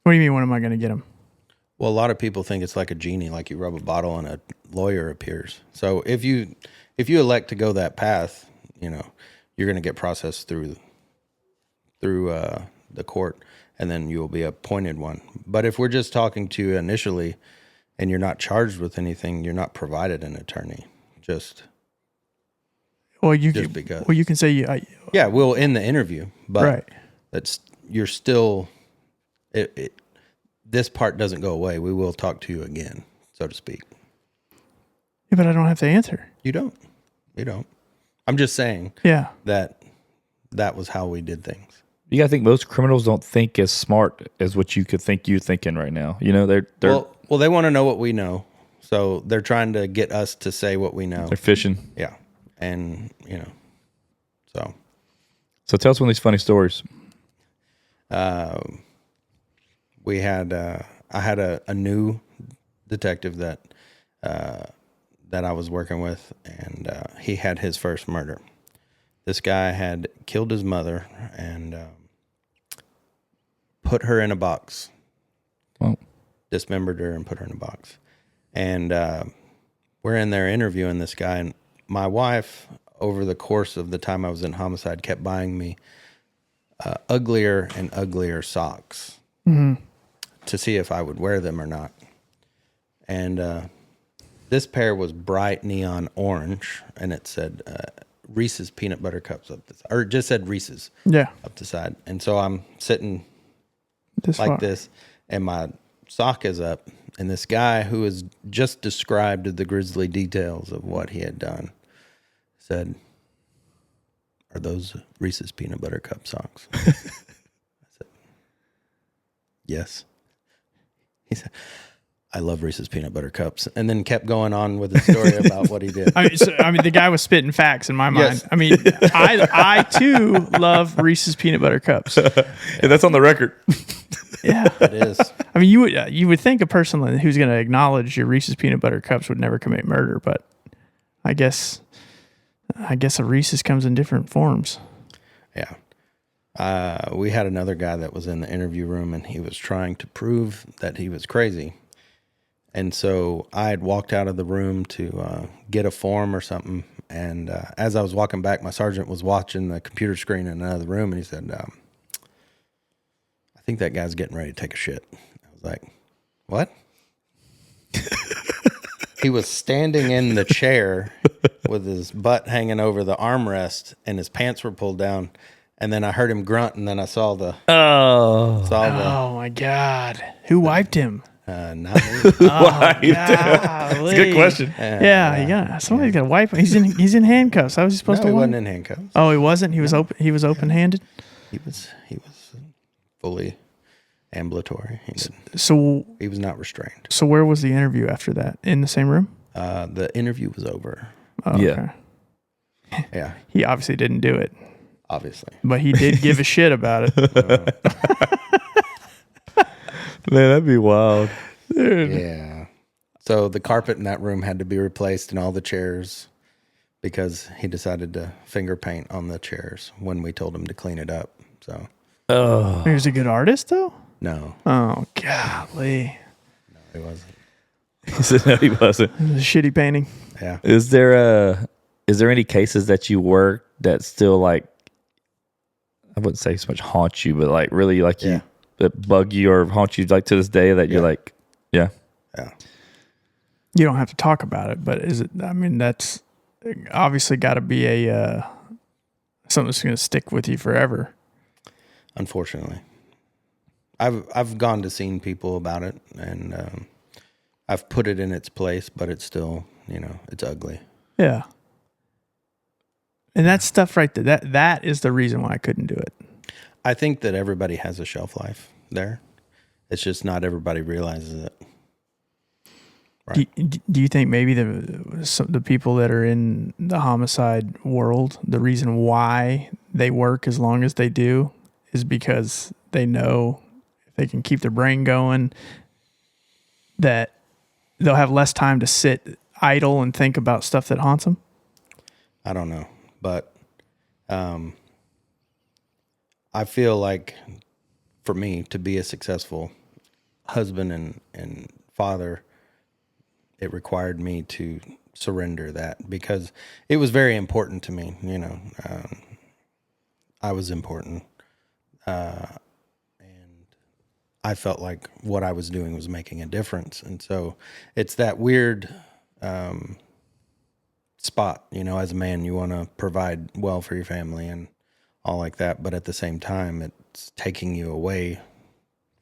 What do you mean, when am I going to get him? Well, a lot of people think it's like a genie, like you rub a bottle and a lawyer appears. So if you elect to go that path, you're going to get processed through the court, and then you will be appointed one. But if we're just talking to you initially and you're not charged with anything, you're not provided an attorney. Because. Well, you can say Yeah, we'll end the interview, but right. You're still this part doesn't go away. We will talk to you again, so to speak. Yeah, but I don't have to answer. You don't. I'm just saying. Yeah. That was how we did things. You gotta think most criminals don't think as smart as what you could think you're thinking right now. They're well, they want to know what we know, so they're trying to get us to say what we know. They're fishing. Yeah, and So tell us one of these funny stories. We had I had a new detective that I was working with, and he had his first murder. This guy had killed his mother and put her in a box. Wow. Dismembered her and put her in a box. And we're in there interviewing this guy, and my wife, over the course of the time I was in Homicide, kept buying me uglier and uglier socks. Mm-hmm. to see if I would wear them or not. And this pair was bright neon orange, and it said Reese's peanut butter cups up the side, or it just said Reese's up the side. And so I'm sitting this, and my sock is up, and this guy who has just described the grisly details of what he had done said, "Are those Reese's peanut butter cup socks?" I said, "Yes." He said, "I love Reese's peanut butter cups," and then kept going on with the story about what he did. I mean, the guy was spitting facts in my mind. Yes. I mean, I too love Reese's peanut butter cups. Yeah, that's on the record. Yeah, It is. I mean, you would think a person who's going to acknowledge your Reese's peanut butter cups would never commit murder, but I guess a Reese's comes in different forms. Yeah. We had another guy that was in the interview room, and he was trying to prove that he was crazy. And so I had walked out of the room to get a form or something. And as I was walking back, my sergeant was watching the computer screen in another room, and he said, "I think that guy's getting ready to take a shit." I was like, "What?" He was standing in the chair with his butt hanging over the armrest, and his pants were pulled down. And then I heard him grunt, and then I saw the Oh my God! Who wiped him? not me. Why? That's a good question. Yeah, somebody's got to wipe him. He's in handcuffs. How was he supposed No, to he wipe wasn't him? in handcuffs. Oh, he wasn't. He was open. He was open-handed. He was fully ambulatory. He was not restrained. So where was the interview after that? In the same room? The interview was over. Oh, Yeah. okay. Yeah, He obviously didn't do it, obviously. but he did give a shit about it. Man, that'd be wild. Yeah. So the carpet in that room had to be replaced and all the chairs because he decided to finger paint on the chairs when we told him to clean it up. So Oh, He was a good artist, though? no, Oh, golly. he wasn't. Oh. he said no, he wasn't. It was a shitty painting. Yeah. Is there any cases that you work that still like, I wouldn't say so much haunt you, but like really like Yeah. you that bug you or haunt you like to this day that you're like, yeah. Yeah. You don't have to talk about it, but is it? I mean, that's obviously got to be a something that's going to stick with you forever. Unfortunately, I've gone to seen people about it, and I've put it in its place, but it's still, it's ugly. Yeah. And that stuff right there, that is the reason why I couldn't do it. I think that everybody has a shelf life there. It's just not everybody realizes it. Right. Do you think maybe the people that are in the homicide world, the reason why they work as long as they do is because they know if they can keep their brain going, that they'll have less time to sit idle and think about stuff that haunts them? I don't know, but I feel like for me to be a successful husband and father, it required me to surrender that because it was very important to me. I was important, and I felt like what I was doing was making a difference. And so it's that weird spot, as a man, you want to provide well for your family and all like that, but at the same time, it's taking you away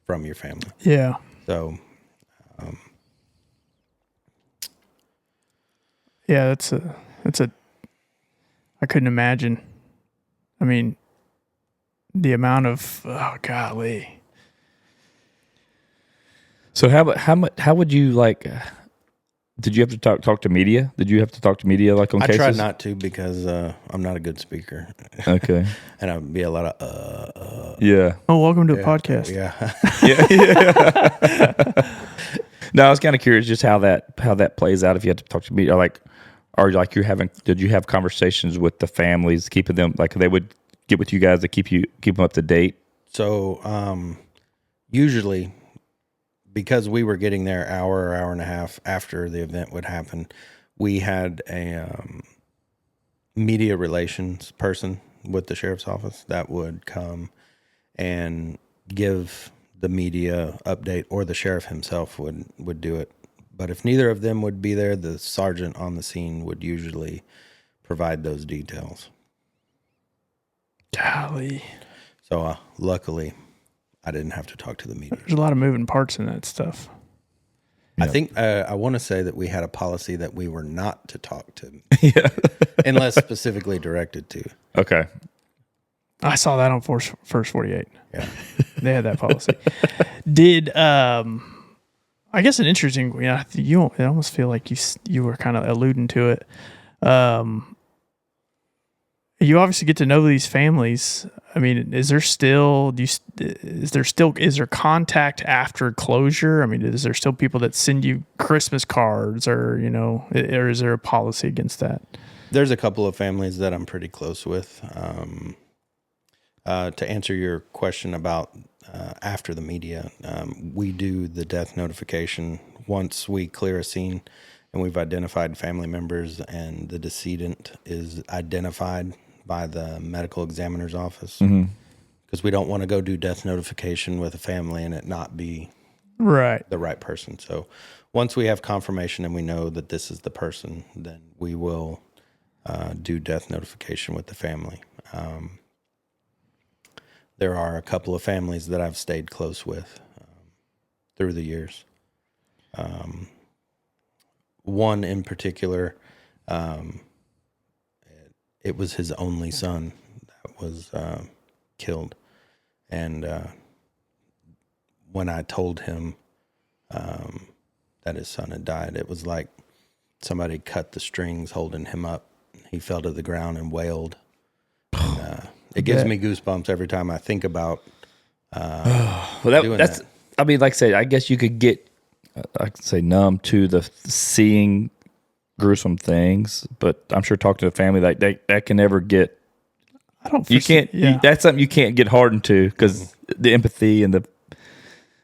from your family. Yeah. So, Yeah, that's a I couldn't imagine. I mean, the amount of, oh golly. So how would you like? Did you have to talk to media? Did you have to talk to media like on I cases? tried not to because I'm not a good speaker. Okay. And I'd be a lot of Yeah. Oh, welcome to a podcast. Yeah. Yeah. No, I was kind of curious just how that plays out if you had to talk to media. Did you have conversations with the families, keeping them like they would get with you guys to keep them up to date? So usually, because we were getting there hour and a half after the event would happen, we had a media relations person with the sheriff's office that would come and give the media update or the sheriff himself would do it. But if neither of them would be there, the sergeant on the scene would usually provide those details. Golly. So luckily, I didn't have to talk to the media. There's a lot of moving parts in that stuff. I think I want to say that we had a policy that we were not to talk to, unless specifically directed to. Okay. I saw that on First 48. Yeah, they had that policy. Did I guess an interesting? Yeah, you I almost feel like you were kind of alluding to it. You obviously get to know these families. I mean, is there contact after closure? I mean, is there still people that send you Christmas cards, or or is there a policy against that? There's a couple of families that I'm pretty close with. To answer your question about after the media, we do the death notification once we clear a scene and we've identified family members and the decedent is identified by the medical examiner's office. Because we don't want to go do death notification with a family and it not be the right person. So once we have confirmation and we know that this is the person, then we will do death notification with the family. There are a couple of families that I've stayed close with through the years. One in particular, it was his only son that was killed. And when I told him that his son had died, it was like somebody cut the strings holding him up. He fell to the ground and wailed. And, it gives me goosebumps every time I think about doing that. I mean, like I said, I guess you could get, I could say, numb to the seeing gruesome things, but I'm sure talking to a family like that can never get. I don't. That's something you can't get hardened to because the empathy and the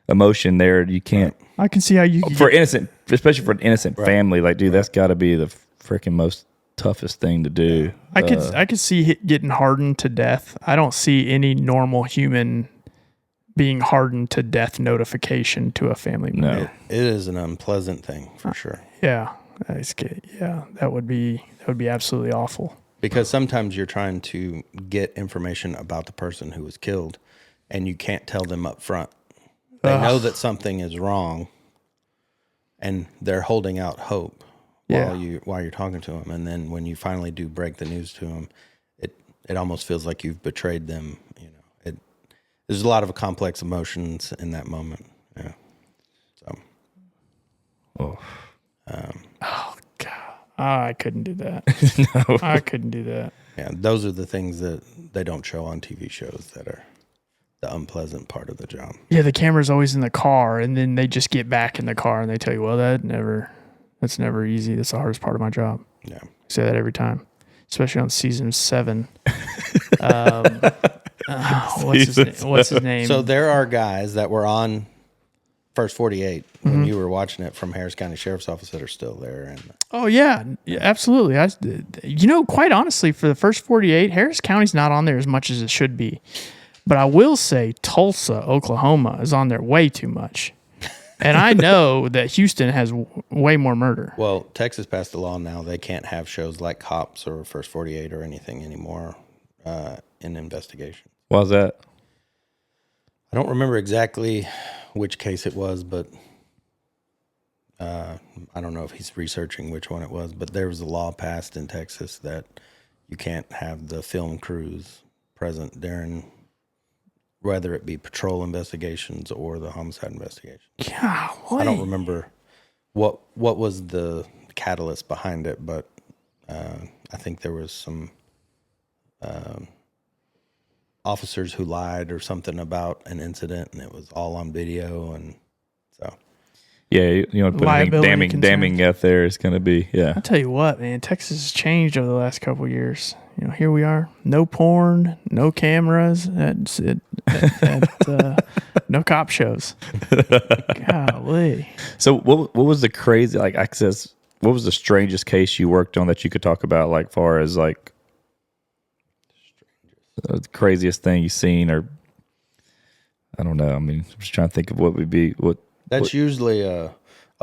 emotion there, you can't. I can see how you especially for an innocent family. Like, dude, that's got to be the freaking most toughest thing to do. I could see it getting hardened to death. I don't see any normal human being hardened to death notification to a family member. No, it is an unpleasant thing for sure. Yeah, that would be absolutely awful. Because sometimes you're trying to get information about the person who was killed, and you can't tell them up front. They know that something is wrong, and they're holding out hope while you're talking to them. And then when you finally do break the news to them, it almost feels like you've betrayed them. There's a lot of complex emotions in that moment. Yeah. So. Oh God. I couldn't do that. No. I couldn't do that. Yeah, those are the things that they don't show on TV shows that are the unpleasant part of the job. Yeah, the camera's always in the car, and then they just get back in the car and they tell you, well, that's never easy. That's the hardest part of my job. Yeah. I say that every time, especially on season 7. What's his name? So there are guys that were on First 48 when you were watching it from Harris County Sheriff's Office that are still there. And oh yeah, absolutely. Quite honestly, for the First 48, Harris County's not on there as much as it should be. But I will say Tulsa, Oklahoma is on there way too much. And I know that Houston has way more murder. Well, Texas passed a law now. They can't have shows like Cops or First 48 or anything anymore in Investigation. Why's that? I don't remember exactly which case it was, but I don't know if he's researching which one it was. But there was a law passed in Texas that you can't have the film crews present during whether it be patrol investigations or the homicide investigation. Yeah, I don't remember what was the catalyst behind it, but I think there was some officers who lied or something about an incident, and it was all on video, and so. Yeah, you know, put anything damning out there is going to be, I'll tell you what, man, Texas has changed over the last couple of years. Here we are, no porn, no cameras, no cop shows. Golly. So what was the crazy, what was the strangest case you worked on that you could talk about, like, far as, like, the craziest thing you've seen, or I don't know. I mean, I'm just trying to think of what would be what. That's usually a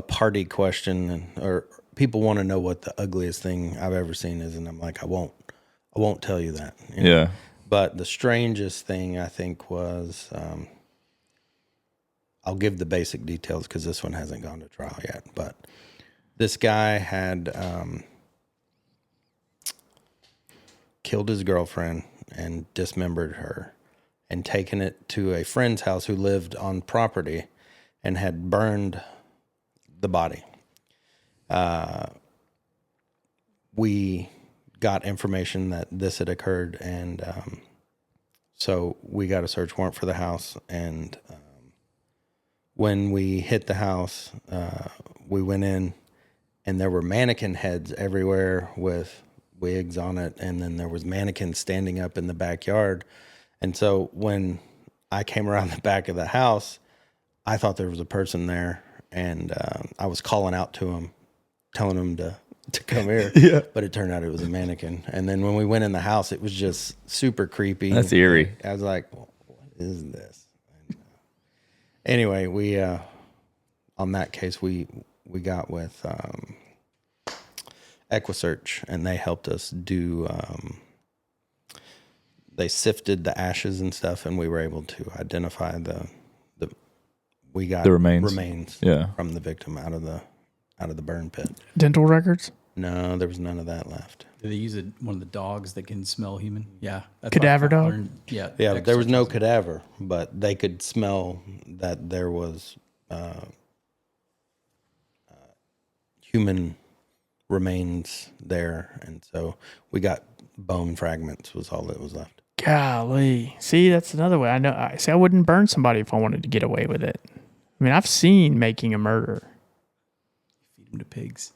party question, or people want to know what the ugliest thing I've ever seen is, and I'm like, I won't tell you that. You know? Yeah. But the strangest thing I think was, I'll give the basic details because this one hasn't gone to trial yet. But this guy had killed his girlfriend and dismembered her and taken it to a friend's house who lived on property and had burned the body. We got information that this had occurred, and so we got a search warrant for the house. And when we hit the house, we went in, and there were mannequin heads everywhere with wigs on it, and then there was mannequins standing up in the backyard. And so when I came around the back of the house, I thought there was a person there, and I was calling out to him, telling him to come here. Yeah. But it turned out it was a mannequin. And then when we went in the house, it was just super creepy. That's eerie. I was like, well, what is this? And, anyway, we on that case, we got with EquiSearch, and they helped us do. They sifted the ashes and stuff, and we were able to identify the remains Yeah. from the victim out of the burn pit. Dental records? No, there was none of that left. Do they use one of the dogs that can smell human? Yeah. That's Cadaver what I dog? learned. Yeah. Yeah, there was no cadaver, but they could smell that there was human remains there, and so we got bone fragments was all that was left. Golly. See, that's another way. I wouldn't burn somebody if I wanted to get away with it. I mean, I've seen making a murder. Feed them to pigs.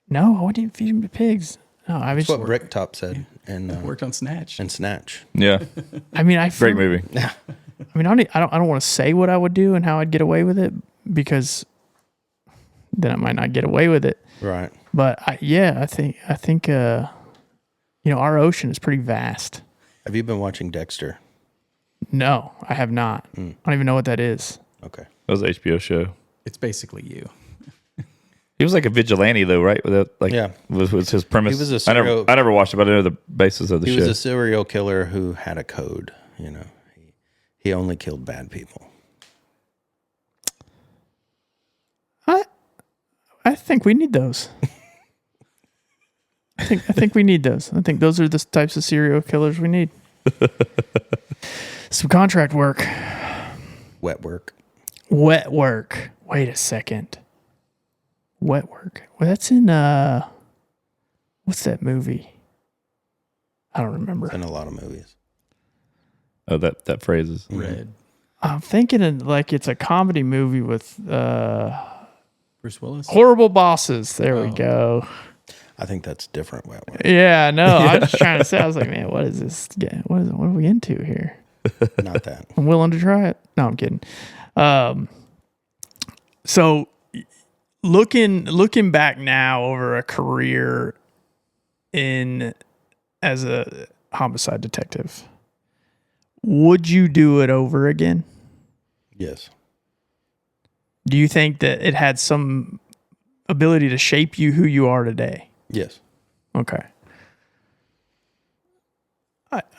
No, I wouldn't even feed them to pigs. No, I was. That's what Bricktop said, and Worked on Snatch. and Snatch. Yeah. I mean, Great movie. I mean, I don't want to say what I would do and how I'd get away with it, because then I might not get away with it. Right. But I think our ocean is pretty vast. Have you been watching Dexter? No, I have not. I don't even know what that is. Okay. That was an HBO show. It's basically you. He was like a vigilante, though, right? Yeah. Was his premise. He was a I never watched it, but I know the basis of the show. He was a serial killer who had a code. You know, he only killed bad people. I think we need those. I think we need those. I think those are the types of serial killers we need. Some contract work. Wet work. Wet work. Wait a second. Wet work. Well, that's in what's that movie? I don't remember. It's in a lot of movies. Oh, that phrase is Red. I'm thinking of, like, it's a comedy movie with Bruce Willis. horrible bosses. There we go. I think that's different wet work. Yeah, no, I was just trying to say. I was like, man, what is this? What are we into here? Not that. I'm willing to try it. No, I'm kidding. So looking back now over a career as a homicide detective, would you do it over again? Yes. Do you think that it had some ability to shape you who you are today? Yes. Okay.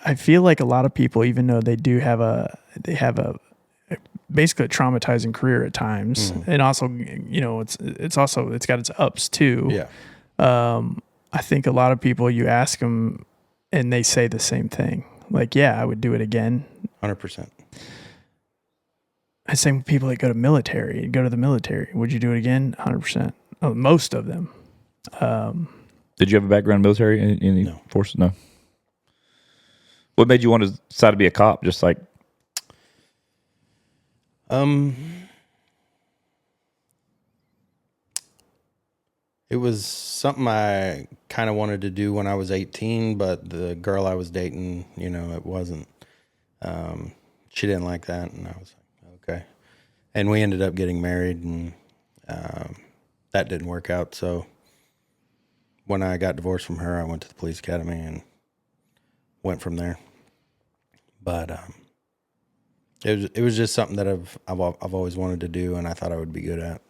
I feel like a lot of people, even though they have basically a traumatizing career at times, and also, it's got its ups too. Yeah. I think a lot of people, you ask them and they say the same thing. Like, yeah, I would do it again. 100%. I say people that go to the military, would you do it again? 100%. Oh, most of them. Did you have a background in military? In No. Forces? No. What made you want to decide to be a cop? Just like, it was something I kind of wanted to do when I was 18, but the girl I was dating, it wasn't. She didn't like that, and I was like, okay. And we ended up getting married, and that didn't work out. So when I got divorced from her, I went to the police academy and went from there. But It was just something that I've always wanted to do, and I thought I would be good at.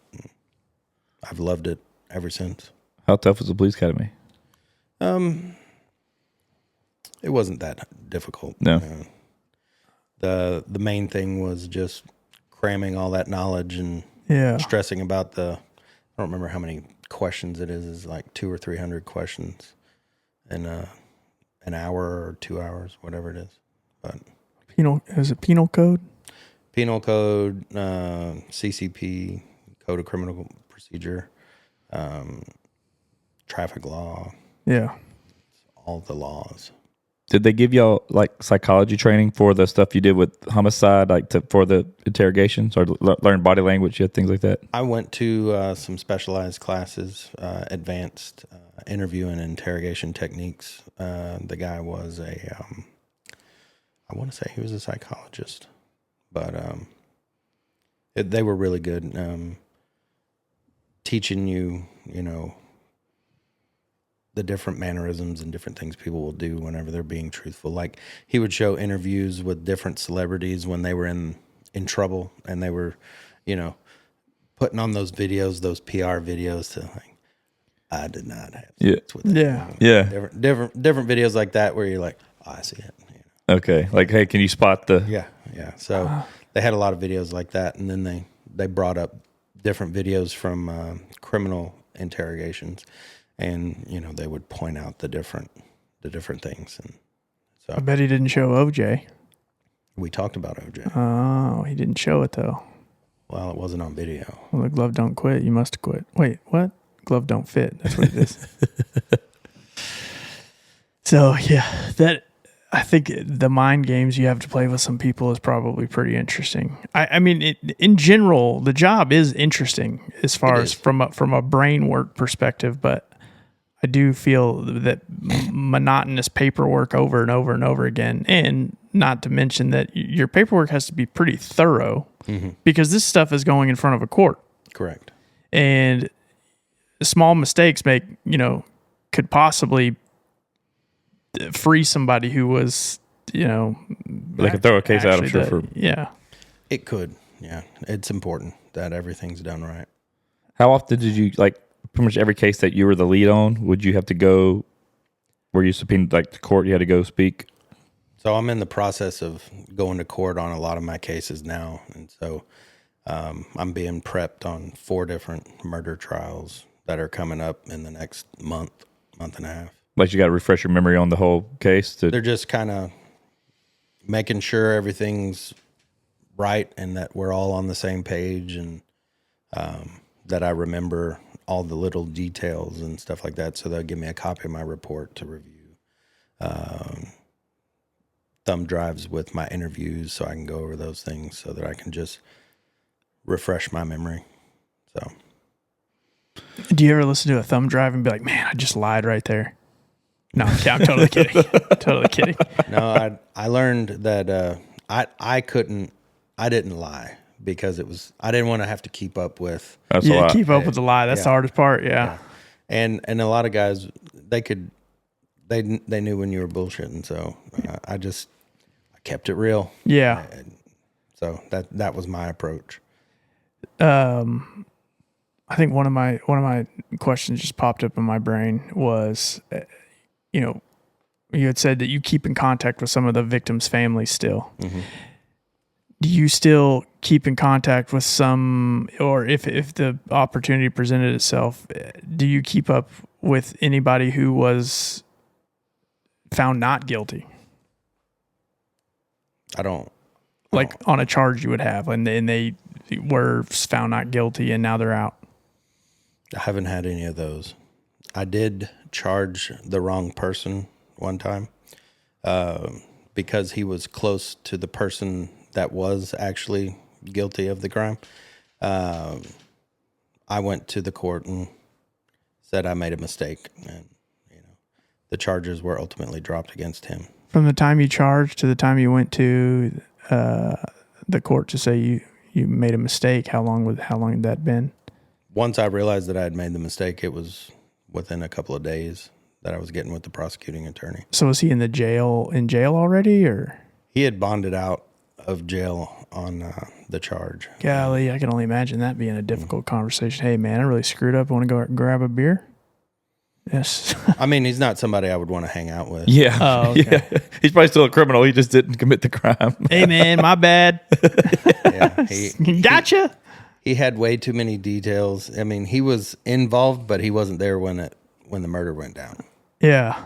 I've loved it ever since. How tough was the police academy? It wasn't that difficult. No. The main thing was just cramming all that knowledge and stressing about I don't remember how many questions it is. It's like 200 or 300 questions in an hour or 2 hours, whatever it is. But Is it penal code? penal code, CCP, code of criminal procedure, traffic law, Yeah. all the laws. Did they give y'all like psychology training for the stuff you did with homicide, like for the interrogations, or learn body language, things like that? I went to some specialized classes, advanced interview and interrogation techniques. The guy was I want to say he was a psychologist, but they were really good, teaching you, the different mannerisms and different things people will do whenever they're being truthful. Like he would show interviews with different celebrities when they were in trouble, and they were, putting on those videos, those PR videos to like, I did not have sex with that. Yeah. Different videos like that where you're like, oh, I see it. Okay. Like, hey, can you spot the... Yeah. So they had a lot of videos like that, and then they brought up different videos from criminal interrogations, and they would point out the different things. And so I bet he didn't show OJ. we talked about OJ. Oh, he didn't show it though. Well, it wasn't on video. Well, the glove don't quit. You must have quit. Wait, what? Glove don't fit. That's what it is. So yeah, I think the mind games you have to play with some people is probably pretty interesting. I mean, in general, the job is interesting as far as from a brain work perspective, but I do feel that monotonous paperwork over and over and over again, and not to mention that your paperwork has to be pretty thorough because this stuff is going in front of a court. Correct. And small mistakes could possibly free somebody who was, They could throw a case out, I'm sure. It could. Yeah. It's important that everything's done right. How often did you, like, pretty much every case that you were the lead on, would you have to go, were you subpoenaed, like, to court, you had to go speak? So I'm in the process of going to court on a lot of my cases now. And so I'm being prepped on 4 different murder trials that are coming up in the next month and a half. Like, you got to refresh your memory on the whole case? They're just kind of making sure everything's right and that we're all on the same page, and that I remember all the little details and stuff like that. So they'll give me a copy of my report to review. Thumb drives with my interviews so I can go over those things so that I can just refresh my memory. So, do you ever listen to a thumb drive and be like, man, I just lied right there? No, I'm totally kidding. Totally kidding. No, I learned that I didn't lie because I didn't want to have to keep up with. That's a lot. Keep up with the lie. That's the hardest part. Yeah. And a lot of guys, they knew when you were bullshitting. So I kept it real. Yeah. So that was my approach. I think one of my questions just popped up in my brain was, you had said that you keep in contact with some of the victims' families still. Mm-hmm. Do you still keep in contact with some, or if the opportunity presented itself, do you keep up with anybody who was found not guilty? I don't. Like on a charge you would have, and they were found not guilty and now they're out. I haven't had any of those. I did charge the wrong person one time because he was close to the person that was actually guilty of the crime. I went to the court and said I made a mistake, and the charges were ultimately dropped against him. From the time you charged to the time you went to the court to say you made a mistake, how long had that been? Once I realized that I had made the mistake, it was within a couple of days that I was getting with the prosecuting attorney. So was he in jail already, or? He had bonded out of jail on the charge. Golly, I can only imagine that being a difficult conversation. Hey, man, I really screwed up. Want to go out and grab a beer? Yes. I mean, he's not somebody I would want to hang out with. Yeah. Oh, okay. Yeah. He's probably still a criminal. He just didn't commit the crime. Hey, man, my bad. Yeah, Gotcha. he had way too many details. I mean, he was involved, but he wasn't there when the murder went down. Yeah.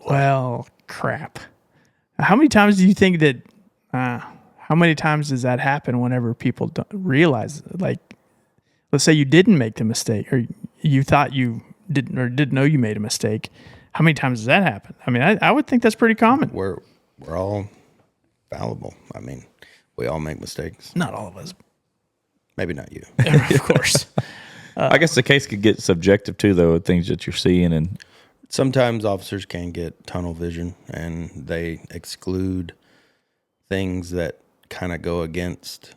Well, crap. How many times do you think that? How many times does that happen whenever people don't realize? Like, let's say you didn't make the mistake, or you thought you didn't know you made a mistake. How many times does that happen? I mean, I would think that's pretty common. We're all fallible. I mean, we all make mistakes. Not all of us, Maybe not you. of course. I guess the case could get subjective too, though, with things that you're seeing. And Sometimes officers can get tunnel vision, and they exclude things that kind of go against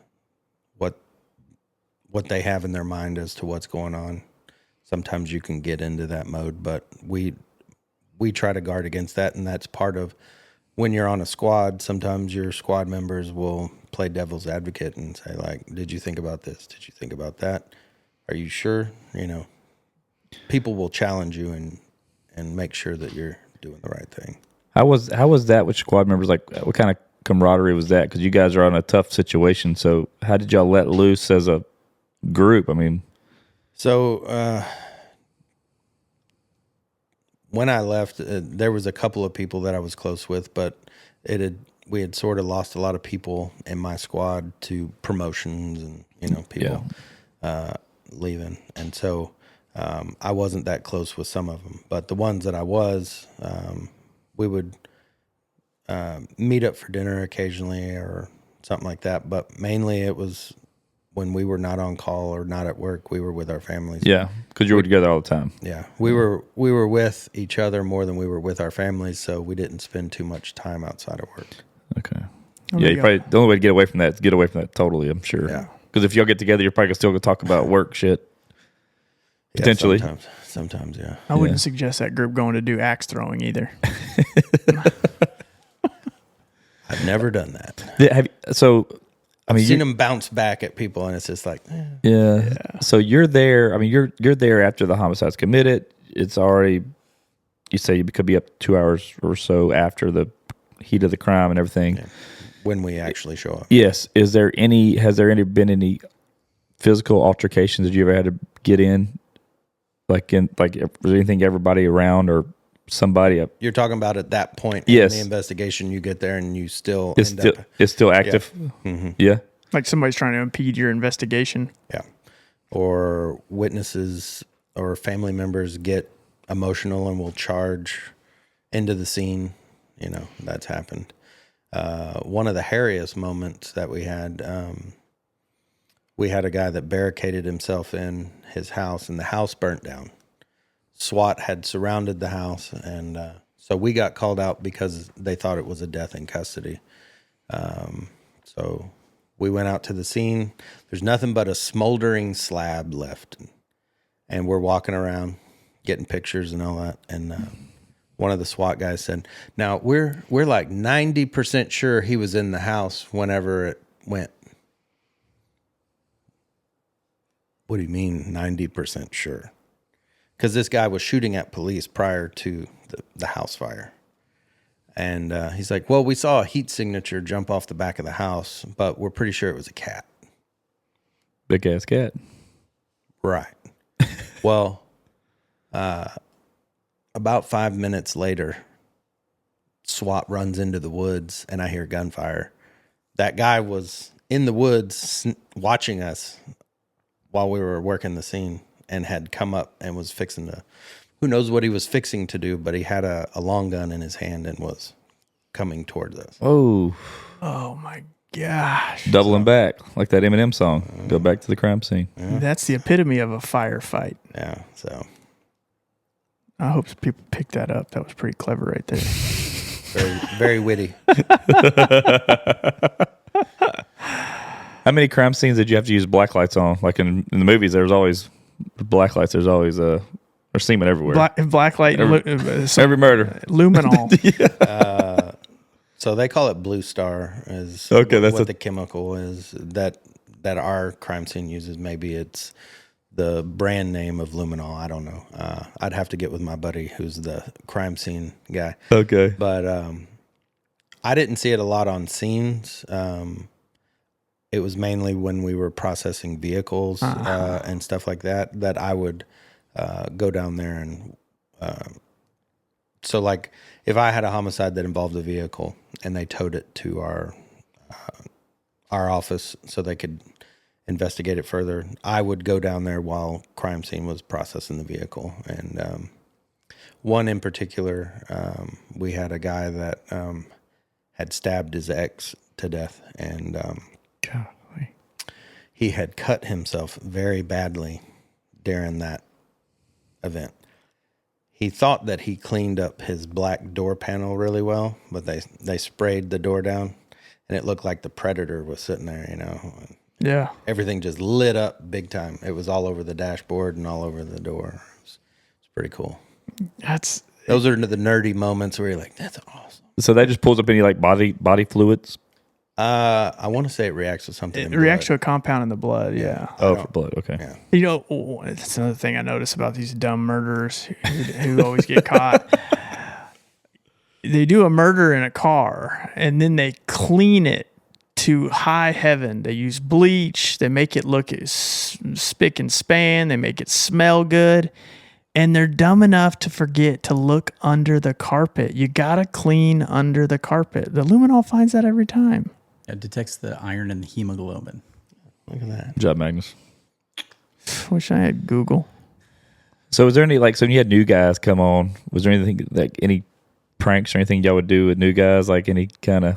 what they have in their mind as to what's going on. Sometimes you can get into that mode, but we try to guard against that, and that's part of when you're on a squad. Sometimes your squad members will play devil's advocate and say, like, did you think about this? Did you think about that? Are you sure? You know, people will challenge you and make sure that you're doing the right thing. how was that with squad members? Like, what kind of camaraderie was that? Because you guys are on a tough situation. So how did y'all let loose as a group? I mean, So when I left, there was a couple of people that I was close with, but we had sort of lost a lot of people in my squad to promotions and people leaving, and so I wasn't that close with some of them. But the ones that I was, we would meet up for dinner occasionally or something like that. But mainly it was when we were not on call or not at work, we were with our families. yeah, because you were together all the time. Yeah, we were with each other more than we were with our families, so we didn't spend too much time outside of work. Okay. Yeah, you probably the only way to get away from that is get away from that totally, I'm sure. Yeah. Because if y'all get together, you're probably still going to talk about work shit. Potentially. Yeah, sometimes, yeah. I wouldn't suggest that group going to do axe throwing either. I've never done that. Yeah, I've seen them bounce back at people, and it's just like, yeah. So you're there. I mean, you're there after the homicide's committed. It's already, you say you could be up 2 hours or so after the heat of the crime and everything. yeah, when we actually show up. Yes. Has there been any physical altercations that you ever had to get in? Was there anything everybody around or somebody? You're talking about at that point Yes. in the investigation, you get there and you still It's still active. Yeah. Mm-hmm. Yeah. Like somebody's trying to impede your investigation. Yeah. Or witnesses or family members get emotional and will charge into the scene. You know, that's happened. One of the hairiest moments that we had a guy that barricaded himself in his house, and the house burnt down. SWAT had surrounded the house, and so we got called out because they thought it was a death in custody. So we went out to the scene. There's nothing but a smoldering slab left, and we're walking around getting pictures and all that. And one of the SWAT guys said, "Now we're like 90% sure he was in the house whenever it went." What do you mean 90% sure? Because this guy was shooting at police prior to the house fire. And he's like, well, we saw a heat signature jump off the back of the house, but we're pretty sure it was a cat. Big ass cat. Right. Well, about 5 minutes later, SWAT runs into the woods and I hear gunfire. That guy was in the woods watching us while we were working the scene and had come up and was fixing to, who knows what he was fixing to do, but he had a long gun in his hand and was coming towards us. Oh, my gosh. doubling back like that Eminem song. Go back to the crime scene. That's the epitome of a firefight. Yeah, so I hope people pick that up. That was pretty clever right there. very, very witty. How many crime scenes did you have to use black lights on? Like in the movies, there's always black lights. There's always there's semen everywhere. Black light, every murder. luminol. So they call it Blue Star. Is Okay, that's what the chemical is that our crime scene uses. Maybe it's the brand name of luminol. I don't know. I'd have to get with my buddy who's the crime scene guy. Okay. But I didn't see it a lot on scenes. It was mainly when we were processing vehicles and stuff like that I would go down there and so like if I had a homicide that involved a vehicle and they towed it to our office so they could investigate it further, I would go down there while crime scene was processing the vehicle. And one in particular, we had a guy that had stabbed his ex to death, and he had cut himself very badly during that event. He thought that he cleaned up his black door panel really well, but they sprayed the door down, and it looked like the Predator was sitting there, you know. Yeah. Everything just lit up big time. It was all over the dashboard and all over the door. It's pretty cool. Those are the nerdy moments where you're like, that's awesome. So that just pulls up any like body fluids? I want to say it reacts to something. It reacts to a compound in the blood. Yeah. Oh, for blood. Okay. Yeah. You know, that's another thing I notice about these dumb murderers who always get caught. They do a murder in a car and then they clean it to high heaven. They use bleach. They make it look spick and span. They make it smell good. And they're dumb enough to forget to look under the carpet. You got to clean under the carpet. The luminol finds that every time. It detects the iron and the hemoglobin. Look at that. Good job, Magnus. Wish I had Google. So was there any, like, so when you had new guys come on, was there anything, like, any pranks or anything y'all would do with new guys? Like, any kind of...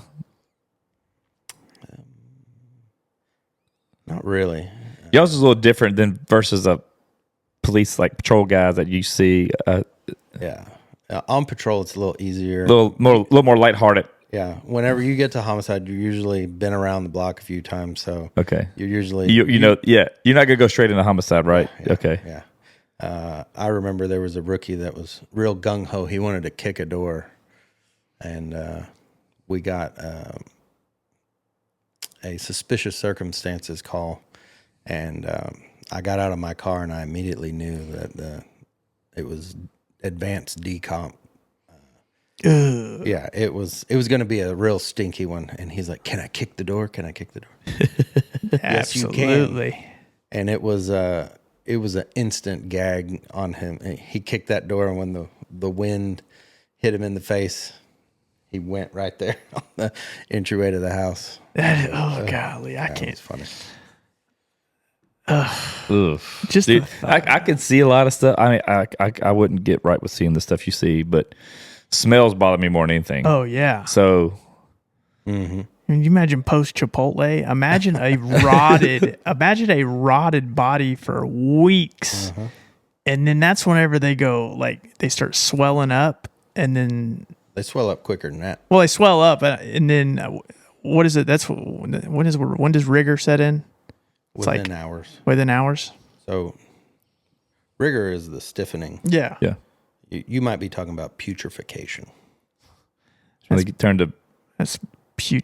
Not really. Y'all's is a little different than versus a police, like, patrol guys that you see. Yeah. On patrol, it's a little easier. A little more lighthearted. Yeah. Whenever you get to homicide, you've usually been around the block a few times. So Okay. you're usually... You know, yeah. You're not going to go straight into homicide, right? Yeah, Okay. Yeah. I remember there was a rookie that was real gung-ho. He wanted to kick a door. And we got a suspicious circumstances call. And I got out of my car and I immediately knew that it was advanced decomp. Yeah, it was going to be a real stinky one. And he's like, "Can I kick the door? Can I kick the door?" Yes, you can. Absolutely. And it was an instant gag on him. He kicked that door, and when the wind hit him in the face, he went right there on the entryway to the house. Golly, I can't. It's funny. Just Dude, I can see a lot of stuff. I mean, I wouldn't get right with seeing the stuff you see, but smells bother me more than anything. Oh yeah. So, Can you imagine post Chipotle? Imagine a rotted body for weeks, and then that's whenever they go like they start swelling up, and then They swell up quicker than that. well they swell up, and then what is it? That's when does rigor set in? Within hours. Within hours. So rigor is the stiffening. Yeah. yeah. You might be talking about putrefaction. When they turn to, That's they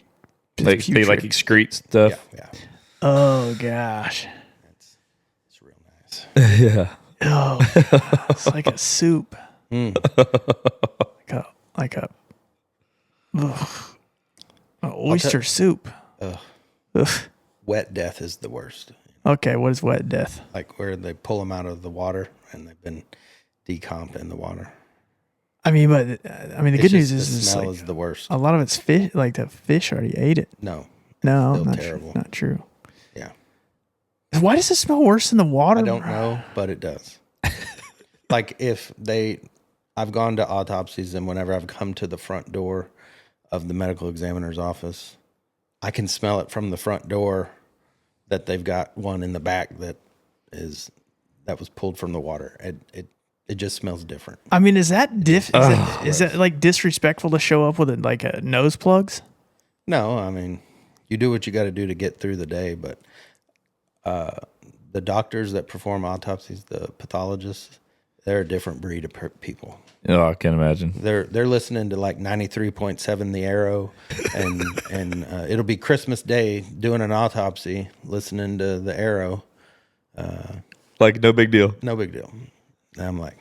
like excrete stuff. Yeah. Oh gosh. It's real nice. Yeah. Oh, it's like a soup. Like a oyster soup. Ugh. Wet death is the worst. Okay, what is wet death? Like where they pull them out of the water and they've been decomped in the water. I mean, the good news is the smell like, is the worst. a lot of it's fish. Like the fish already ate it. No, No, still terrible. Not true. Yeah, Why does it smell worse than the water? I don't know, but it does. Like I've gone to autopsies, and whenever I've come to the front door of the medical examiner's office, I can smell it from the front door that they've got one in the back that was pulled from the water. It just smells different. I mean, is that is that like disrespectful to show up with like a nose plugs? No, I mean, you do what you got to do to get through the day, but the doctors that perform autopsies, the pathologists, They're a different breed of people. Oh, I can't imagine. They're listening to like 93.7 The Arrow, and it'll be Christmas Day doing an autopsy, listening to The Arrow. Like, no big deal. No big deal. And I'm like,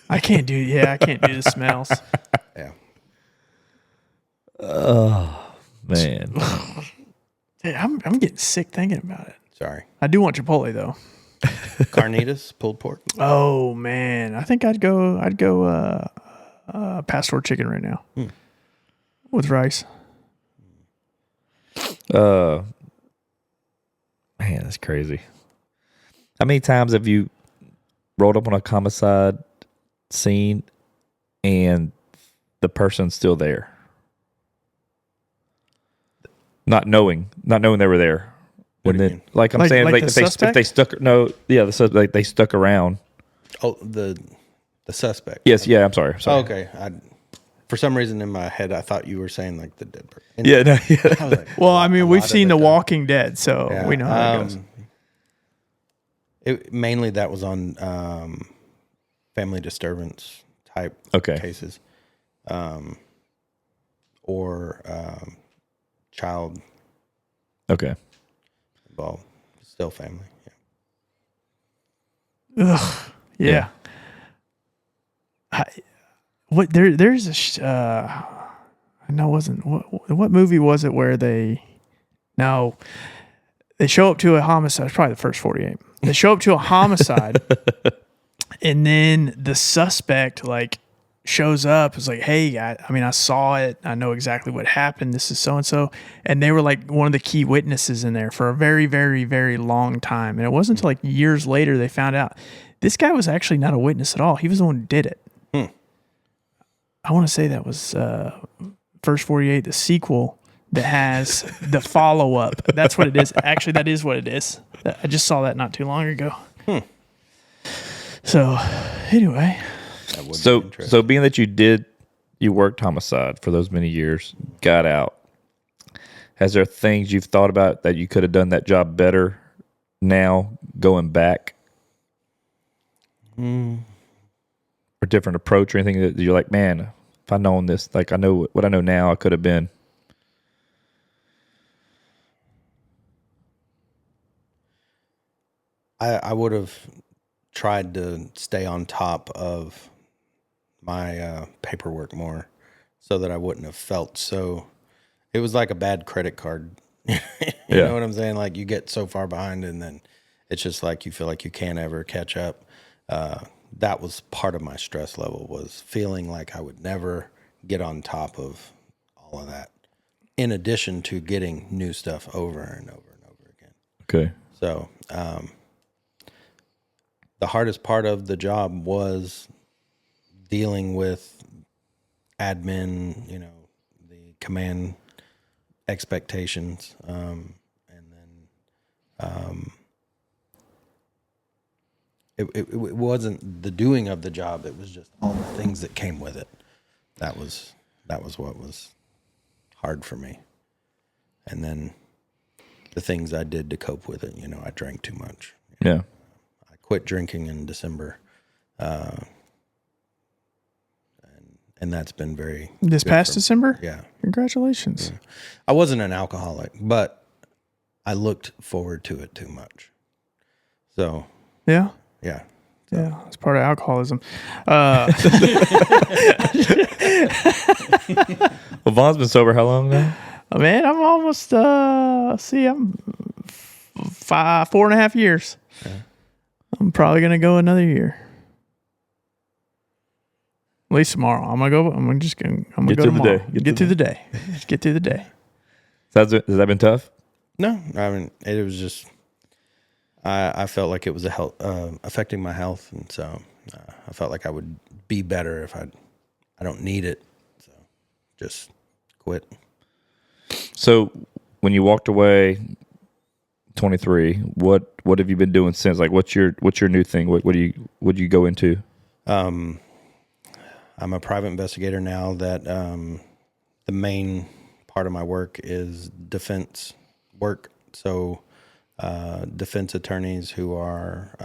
I can't do the smells. yeah. Man. Dude, I'm getting sick thinking about it. Sorry. I do want Chipotle though. Carnitas, pulled pork. Oh man, I think I'd go pastor chicken right now with rice. Man, that's crazy. How many times have you rolled up on a homicide scene and the person's still there? Not knowing they were there. What do you mean? Like I'm Like- saying, like like the if they suspect? they stuck around. Oh, the suspect. Yes, yeah. I'm sorry. Oh, okay. For some reason in my head, I thought you were saying like the dead person. Yeah, no, yeah. I was like, Well, I mean, a we've lot of seen The time. Walking Dead, so Yeah, we know how it goes. Mainly that was on family disturbance type Okay. cases, or child Okay. involved. Still family. Ugh, yeah. Yeah. There's a no, it wasn't what movie was it where they show up to a homicide. It's probably the first 48. They show up to a homicide, and then the suspect like shows up. It's like, hey, I saw it. I know exactly what happened. This is so and so, and they were like one of the key witnesses in there for a very, very, very long time. And it wasn't until like years later they found out this guy was actually not a witness at all. He was the one who did it. I want to say that was First 48, the sequel that has the follow up. That's what it is. Actually, that is what it is. I just saw that not too long ago. So, anyway, That would be So interesting. being that you worked homicide for those many years, got out, has there things you've thought about that you could have done that job better now going back? Or different approach or anything that you're like, man, if I known this, like I know what I know now, I could have been. I would have tried to stay on top of my paperwork more so that I wouldn't have felt so. It was like a bad credit card. You Yeah. know what I'm saying? Like you get so far behind and then it's just like you feel like you can't ever catch up. That was part of my stress level, was feeling like I would never get on top of all of that, in addition to getting new stuff over and over and over again. Okay. So the hardest part of the job was dealing with admin, the command expectations, and then it wasn't the doing of the job. It was just all the things that came with it. That was what was hard for me. And then the things I did to cope with it. I drank too much. Yeah. I quit drinking in December, and that's been very this good past for me. December? Yeah, Congratulations. I wasn't an alcoholic, but I looked forward to it too much. So Yeah. yeah, Yeah, it's part of alcoholism. Well, Vaughn's been sober how long now? Man, I'm almost, I'm 4.5 years. I'm probably going to go another year. At least tomorrow. I'm going to Get go through the tomorrow. day. Get through the day. Just get through the day. Has that been tough? no, I mean it was just I felt like it was affecting my health, and so I felt like I would be better if I don't need it, so just quit. So when you walked away 23, what have you been doing since? Like what's your new thing? What do you go into? I'm a private investigator now. That the main part of my work is defense work. So defense attorneys who are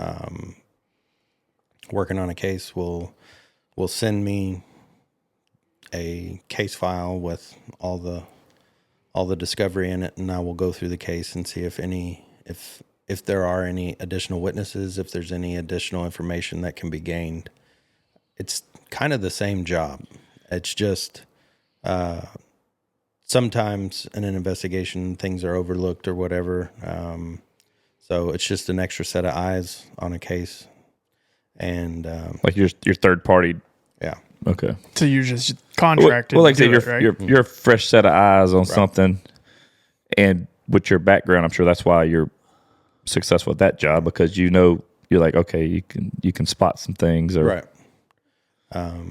working on a case will send me a case file with all the discovery in it, and I will go through the case and see if there are any additional witnesses, if there's any additional information that can be gained. It's kind of the same job. It's just sometimes in an investigation things are overlooked or whatever. So it's just an extra set of eyes on a case, and Like your third party. yeah. Okay. So you're just contracted. Well, like I to said, do it, right? you're a fresh set of eyes on something, and with your background, I'm sure that's why you're successful at that job, because you're like, okay, you can spot some things, or Right.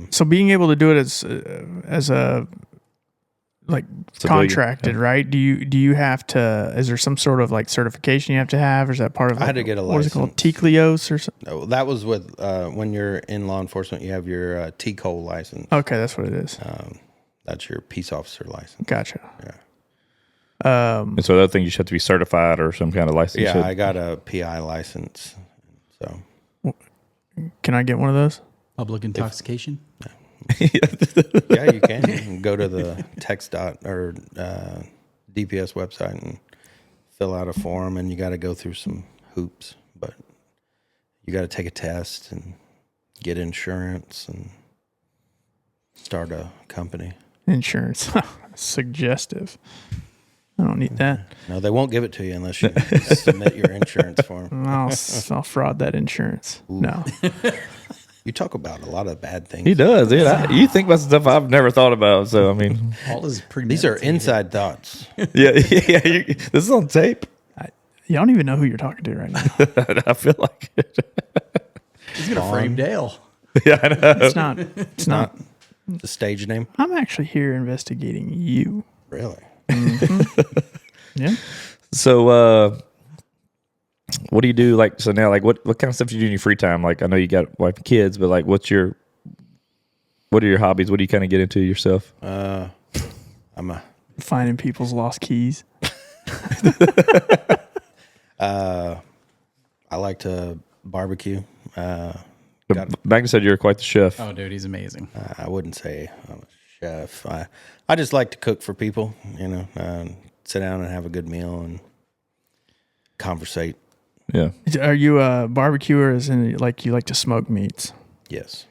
So being able to do it as a like Civilian, contracted, right? Do you have to? Is there some sort of like certification you have to have, or is that part of? I had to get a what is it called? license. TCLEOS or something? No, that was with when you're in law enforcement, you have your TCOL license. Okay, that's what it is. That's your peace officer license. Gotcha. Yeah. and so the other thing, you should have to be certified or some kind of license. Yeah, I got a PI license. So Can I get one of those? Public intoxication. yeah, you can. You can go to the DPS website and fill out a form, and you got to go through some hoops, but you got to take a test and get insurance and start a company. Insurance. Suggestive. I don't need that. No, they won't give it to you unless you submit your insurance form. I'll fraud that insurance. Ooh. No. You talk about a lot of bad things. He does. Yeah, you think about stuff I've never thought about. So I mean, All is pretty. These are inside thoughts. yeah. This is on tape. You don't even know who you're talking to right now. I feel like it. He's gonna frame Dale. Yeah, I know. It's not. It's not. The stage name? I'm actually here investigating you. Really? Yeah. So, what do you do? Like, so now, like, what kind of stuff do you do in your free time? Like, I know you got wife and kids, but like, what are your hobbies? What do you kind of get into yourself? I'm a Finding people's lost keys. I like to barbecue. Magnus said you're quite the chef. Oh, dude, he's amazing. I wouldn't say I'm a chef. I just like to cook for people, sit down and have a good meal and conversate. Yeah. Are you a barbecuer? As in, like, you like to smoke meats? Yes.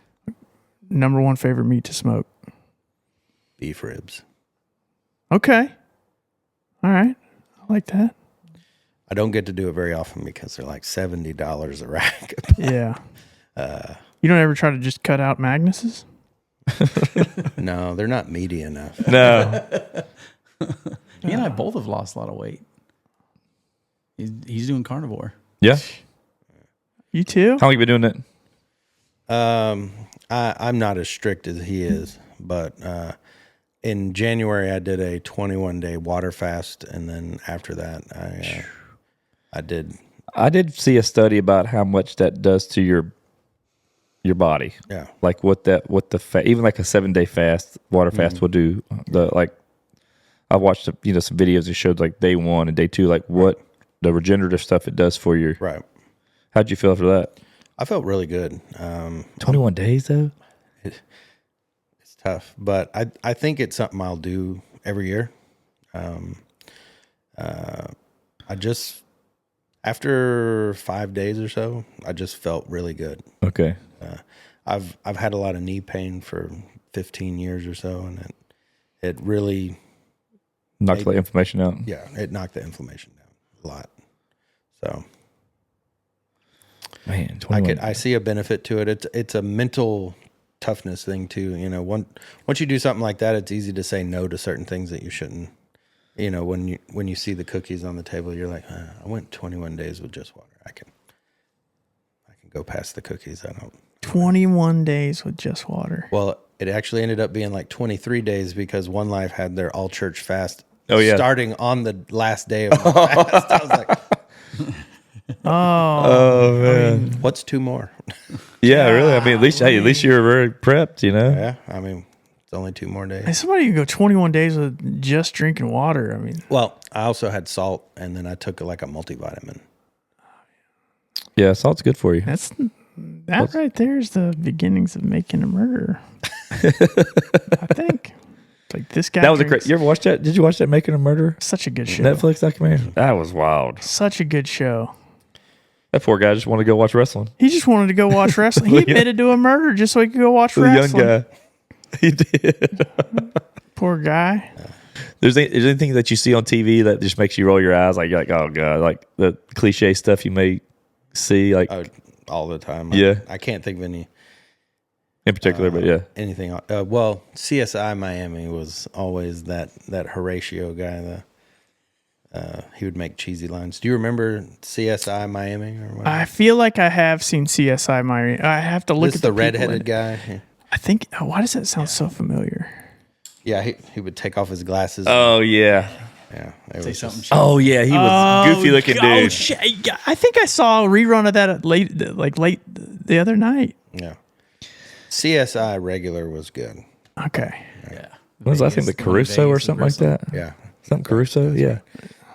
Number one favorite meat to smoke? Beef ribs. Okay. All right. I like that. I don't get to do it very often because they're like $70 a rack. Yeah. You don't ever try to just cut out Magnus's? No, they're not meaty enough. No. He and I both have lost a lot of weight. He's doing carnivore. Yeah. You too? How long you been doing it? I'm not as strict as he is, but in January I did a 21-day water fast, and then after that I did. I did see a study about how much that does to your body. Yeah. Like even like a 7-day fast, water fast will do. I watched some videos that showed like day 1 and day 2, like what the regenerative stuff it does for you. Right. How'd you feel after that? I felt really good. 21 days though? It's tough, but I think it's something I'll do every year. I just, after 5 days or so, I just felt really good. Okay. I've had a lot of knee pain for 15 years or so, and it really Knocked the inflammation out. Yeah, it knocked the inflammation down a lot. So, Man, 21. I see a benefit to it. It's a mental toughness thing too. Once you do something like that, it's easy to say no to certain things that you shouldn't. When you see the cookies on the table, you're like, I went 21 days with just water. I can go past the cookies. I don't. 21 days with just water. Well, it actually ended up being like 23 days because One Life had their all church fast. Oh, yeah. Starting on the last day of the fast. I was like, Oh man. what's 2 more? Yeah, really. I mean, at least you were very prepped, Yeah, I mean, it's only 2 more days. Hey, somebody can go 21 days with just drinking water. I mean, Well, I also had salt, and then I took like a multivitamin. Yeah, salt's good for you. that's That right there is the beginnings of making a murderer. I think. Like this guy. That was you ever watch that? Did you watch that Making a Murderer? Such a good show. Netflix documentary? That was wild. Such a good show. That poor guy just wanted to go watch wrestling. He just wanted to go watch wrestling. He admitted to a murder just so he could go watch The wrestling. young guy. He did. Poor guy. Is there anything that you see on TV that just makes you roll your eyes? Like you're like, oh god, like the cliche stuff you may see, like all the time. Yeah. I can't think of any in particular, but yeah. anything. Well, CSI Miami was always that Horatio guy. He would make cheesy lines. Do you remember CSI Miami or what? I feel like I have seen CSI Miami. I have to look This at the people redheaded in- guy. Yeah. I think. Why does that sound so familiar? Yeah, he would take off his glasses. Oh yeah. Yeah, it Say was something. just- Oh yeah, he was goofy looking Oh, dude. shit. I think I saw a rerun of that late the other night. yeah. CSI regular was good. Okay. Yeah. What was I think the Caruso or something like that? Yeah. Something Caruso, yeah.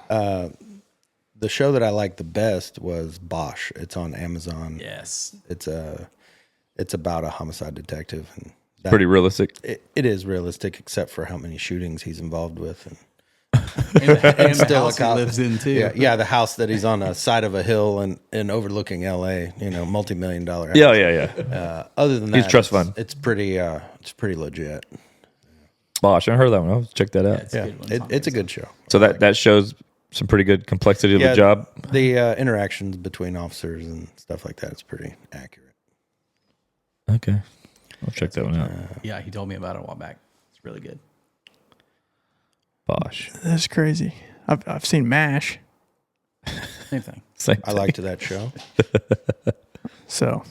The show that I liked the best was Bosch. It's on Amazon. Yes. It's about a homicide detective, and that, Pretty realistic. it is realistic, except for how many shootings he's involved with. And And the still a house he cop. lives in too. yeah, the house that he's on the side of a hill and overlooking L.A. Multi-million-dollar house. Yeah. Other than He's that, trust fund. It's pretty legit. Bosh, I heard that one. I'll check that out. It's a good one. It's a good show. So that shows some pretty good complexity of the job. The interactions between officers and stuff like that is pretty accurate. Okay. I'll check that one out. Yeah, he told me about it a while back. It's really good. Bosh. That's crazy. I've seen MASH. Same thing. Same I liked that show. So,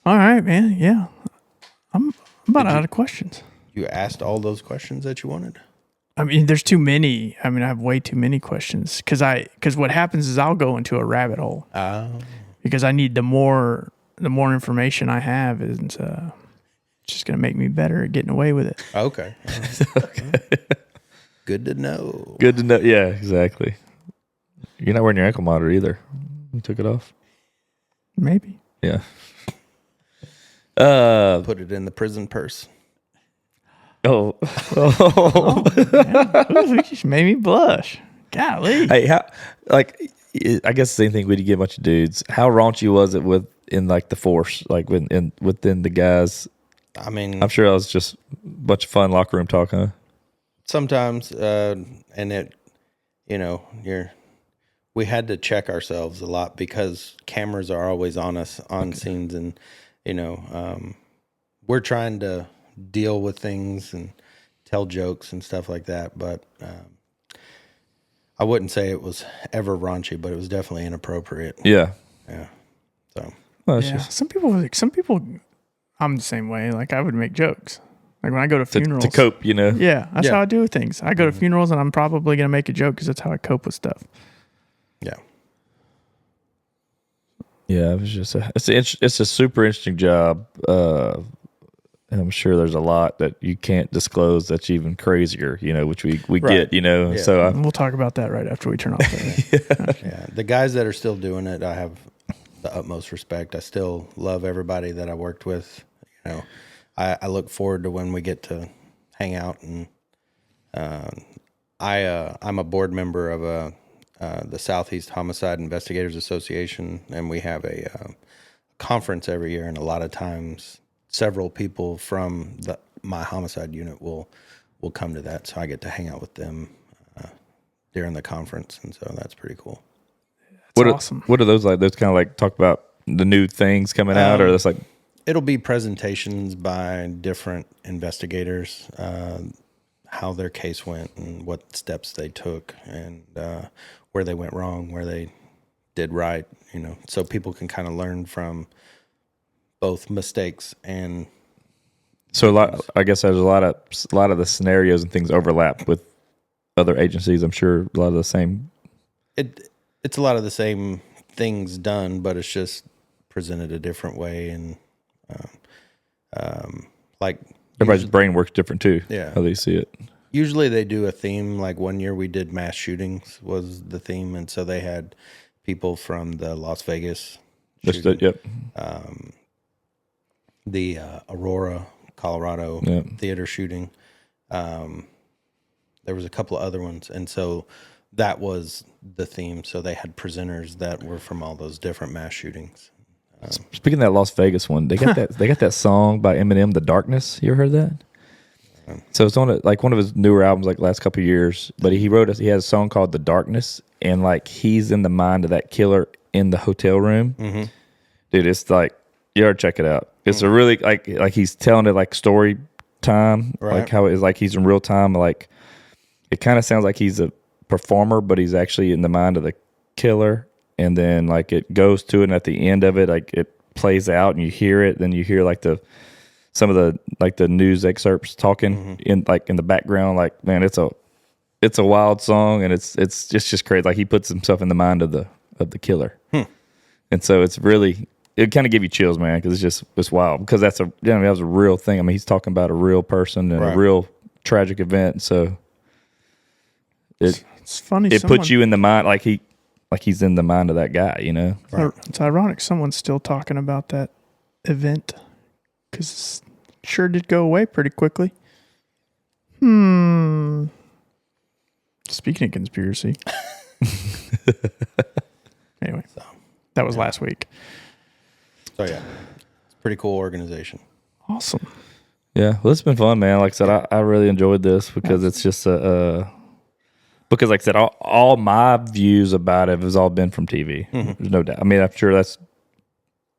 all right, man. Yeah. I'm about out of questions. You asked all those questions that you wanted? I mean, there's too many. I mean, I have way too many questions because what happens is I'll go into a rabbit hole because I need the more information I have is it's just going to make me better at getting away with it. Okay. Good to know. Good to know. Yeah, exactly. You're not wearing your ankle monitor either. You took it off? Maybe. Yeah. Put it in the prison purse. Oh. Ooh, you just made me blush. Golly. Hey, I guess the same thing when you get a bunch of dudes. How raunchy was it within the force, within the guys? I mean, I'm sure it was just a bunch of fun locker room talk, huh? sometimes, and it, we had to check ourselves a lot because cameras are always on us on scenes, and we're trying to deal with things and tell jokes and stuff like that, but I wouldn't say it was ever raunchy, but it was definitely inappropriate. Yeah. So Well, Yeah. Some people, I'm the same way. Like I would make jokes. Like when I go to funerals. to cope, Yeah. That's Yeah. how I do things. I go to funerals and I'm probably going to make a joke because that's how I cope with stuff. yeah. Yeah, it was just it's a super interesting job. And I'm sure there's a lot that you can't disclose that's even crazier, which we Right. get, So And we'll talk about that right after we turn off the Yeah, the guys that are still doing it, I have the utmost respect. I still love everybody that I worked with. I look forward to when we get to hang out, and I'm a board member of the Southeast Homicide Investigators Association, and we have a conference every year, and a lot of times several people from my homicide unit will come to that, so I get to hang out with them during the conference, and so that's pretty cool. awesome. What are those like? Those kind of like talk about the new things coming out, or that's like It'll be presentations by different investigators, how their case went and what steps they took, and where they went wrong, where they did right, so people can kind of learn from both mistakes and. so a lot. I guess there's a lot of the scenarios and things overlap with other agencies. I'm sure a lot of the same. It's a lot of the same things done, but it's just presented a different way, and like Everybody's brain works different too. Yeah. How they see it. usually they do a theme. Like one year we did mass shootings was the theme, and so they had people from the Las Vegas shooting. Yep. The Aurora, Colorado theater shooting. There was a couple of other ones, and so that was the theme. So they had presenters that were from all those different mass shootings. Speaking of that Las Vegas one, they got that. They got that song by Eminem, "The Darkness." You ever heard that? So it's on one of his newer albums, like last couple of years. But he has a song called "The Darkness," and like he's in the mind of that killer in the hotel room. Mm-hmm. Dude, it's like you ought to check it out. It's a really like he's telling it like story time, like how it is like he's in real time. Like it kind of sounds like he's a performer, but he's actually in the mind of the killer. And then like it goes to it, and at the end of it, like it plays out, and you hear it. Then you hear like some of the news excerpts talking in the background. Like, man, it's a wild song, and it's just crazy. Like he puts himself in the mind of the killer, and so it's really it kind of give you chills, man, because it's wild because that was a real thing. I mean, he's talking about a real person and a real tragic event. So it's funny. It puts you in the mind like he's in the mind of that guy, you know? Right. It's ironic someone's still talking about that event because it sure did go away pretty quickly. Speaking of conspiracy. Anyway, that was last week. So, yeah, it's a pretty cool organization. Awesome. Yeah, well, it's been fun, man. Like I said, I really enjoyed this because it's just because, like I said, all my views about it has all been from TV. There's no doubt. I mean, I'm sure that's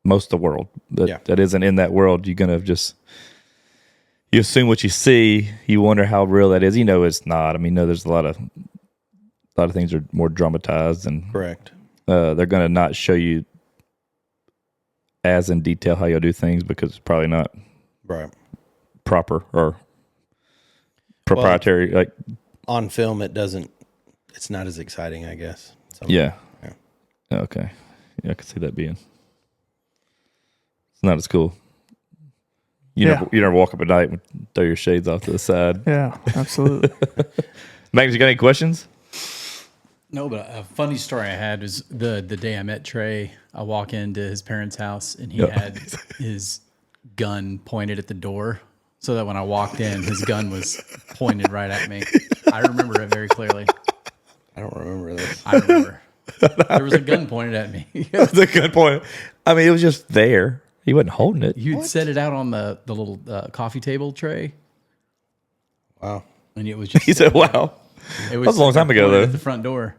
most of the world. That isn't in that world. You're going to you assume what you see. You wonder how real that is. You know, it's not. I mean, no, there's a lot of things are more dramatized. And correct. They're going to not show you as in detail how you'll do things because it's probably not proper or proprietary. Like on film, it's not as exciting, I guess. Yeah. Okay. Yeah, I could see that being. It's not as cool. You never walk up at night and throw your shades off to the side. Yeah, absolutely. Max, you got any questions? No, but a funny story I had was the day I met Trey. I walk into his parents' house and he had his gun pointed at the door, so that when I walked in, his gun was pointed right at me. I remember it very clearly. I don't remember this. I remember. There was a gun pointed at me. The gun point. I mean, it was just there. He wasn't holding it. You'd set it out on the little coffee table tray. Wow. And it was just... He said, wow. It was that was a long time ago, though. At the front door.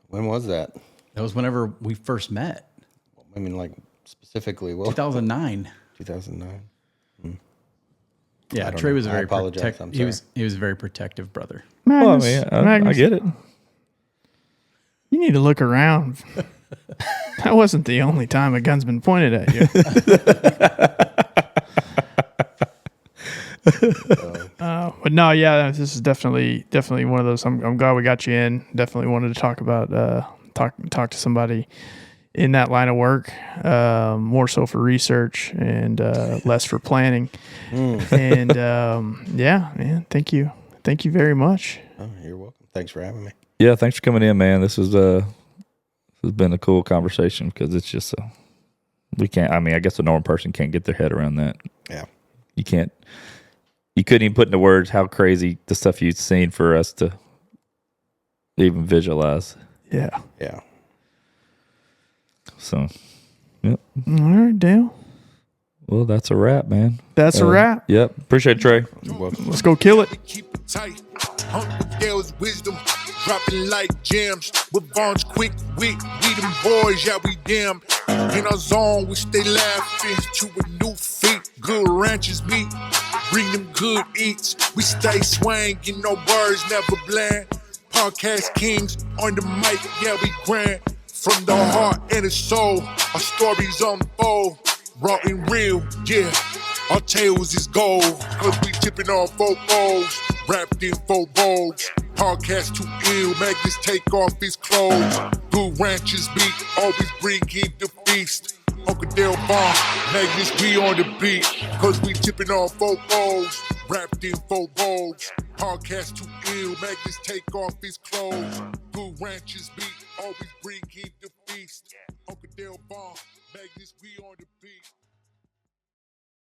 When was that? That was whenever we first met. I mean, like, specifically, 2009. 2009. Yeah, Trey was a very protective. He was a very protective brother. Magnus, I get it. You need to look around. That wasn't the only time a gun's been pointed at you. But no, yeah, this is definitely one of those. I'm glad we got you in. Definitely wanted to talk about talk to somebody in that line of work, more so for research and less for planning. And yeah, man, thank you very much. Oh, you're welcome. Thanks for having me. Yeah, thanks for coming in, man. This has been a cool conversation because it's just we can't. I mean, I guess a normal person can't get their head around that. Yeah, you can't. You couldn't even put into words how crazy the stuff you've seen for us to even visualize. Yeah. So, yep. All right, Dale. Well, that's a wrap, man. That's a wrap. Yep. Appreciate it, Trey. You're welcome. Let's go kill it. Keep it tight. Uncle Dale's wisdom dropping like gems. With Vaughn's quick wit, we them boys, yeah, we damn. In our zone, we stay laughing to a new feat. Good ranches meet, bring them good eats. We stay swangin', no words, never bland. Podcast kings on the mic, yeah, we grand. From the heart and the soul, our stories unfold. Raw and real, yeah. Our tales is gold, cause we tipping on 4 bowls, wrapped in 4 bowls. Podcast too ill, Magnus take off his clothes. Good ranchers meet, always bring in the feast. Uncle Dale Vaughn, Magnus, we on the beat, cause we tipping on 4 bowls, wrapped in 4 bowls. Podcast too ill, Magnus take off his clothes. Good ranchers meet, always bring in the feast. Uncle Del Bar, Magnus, we on the beat.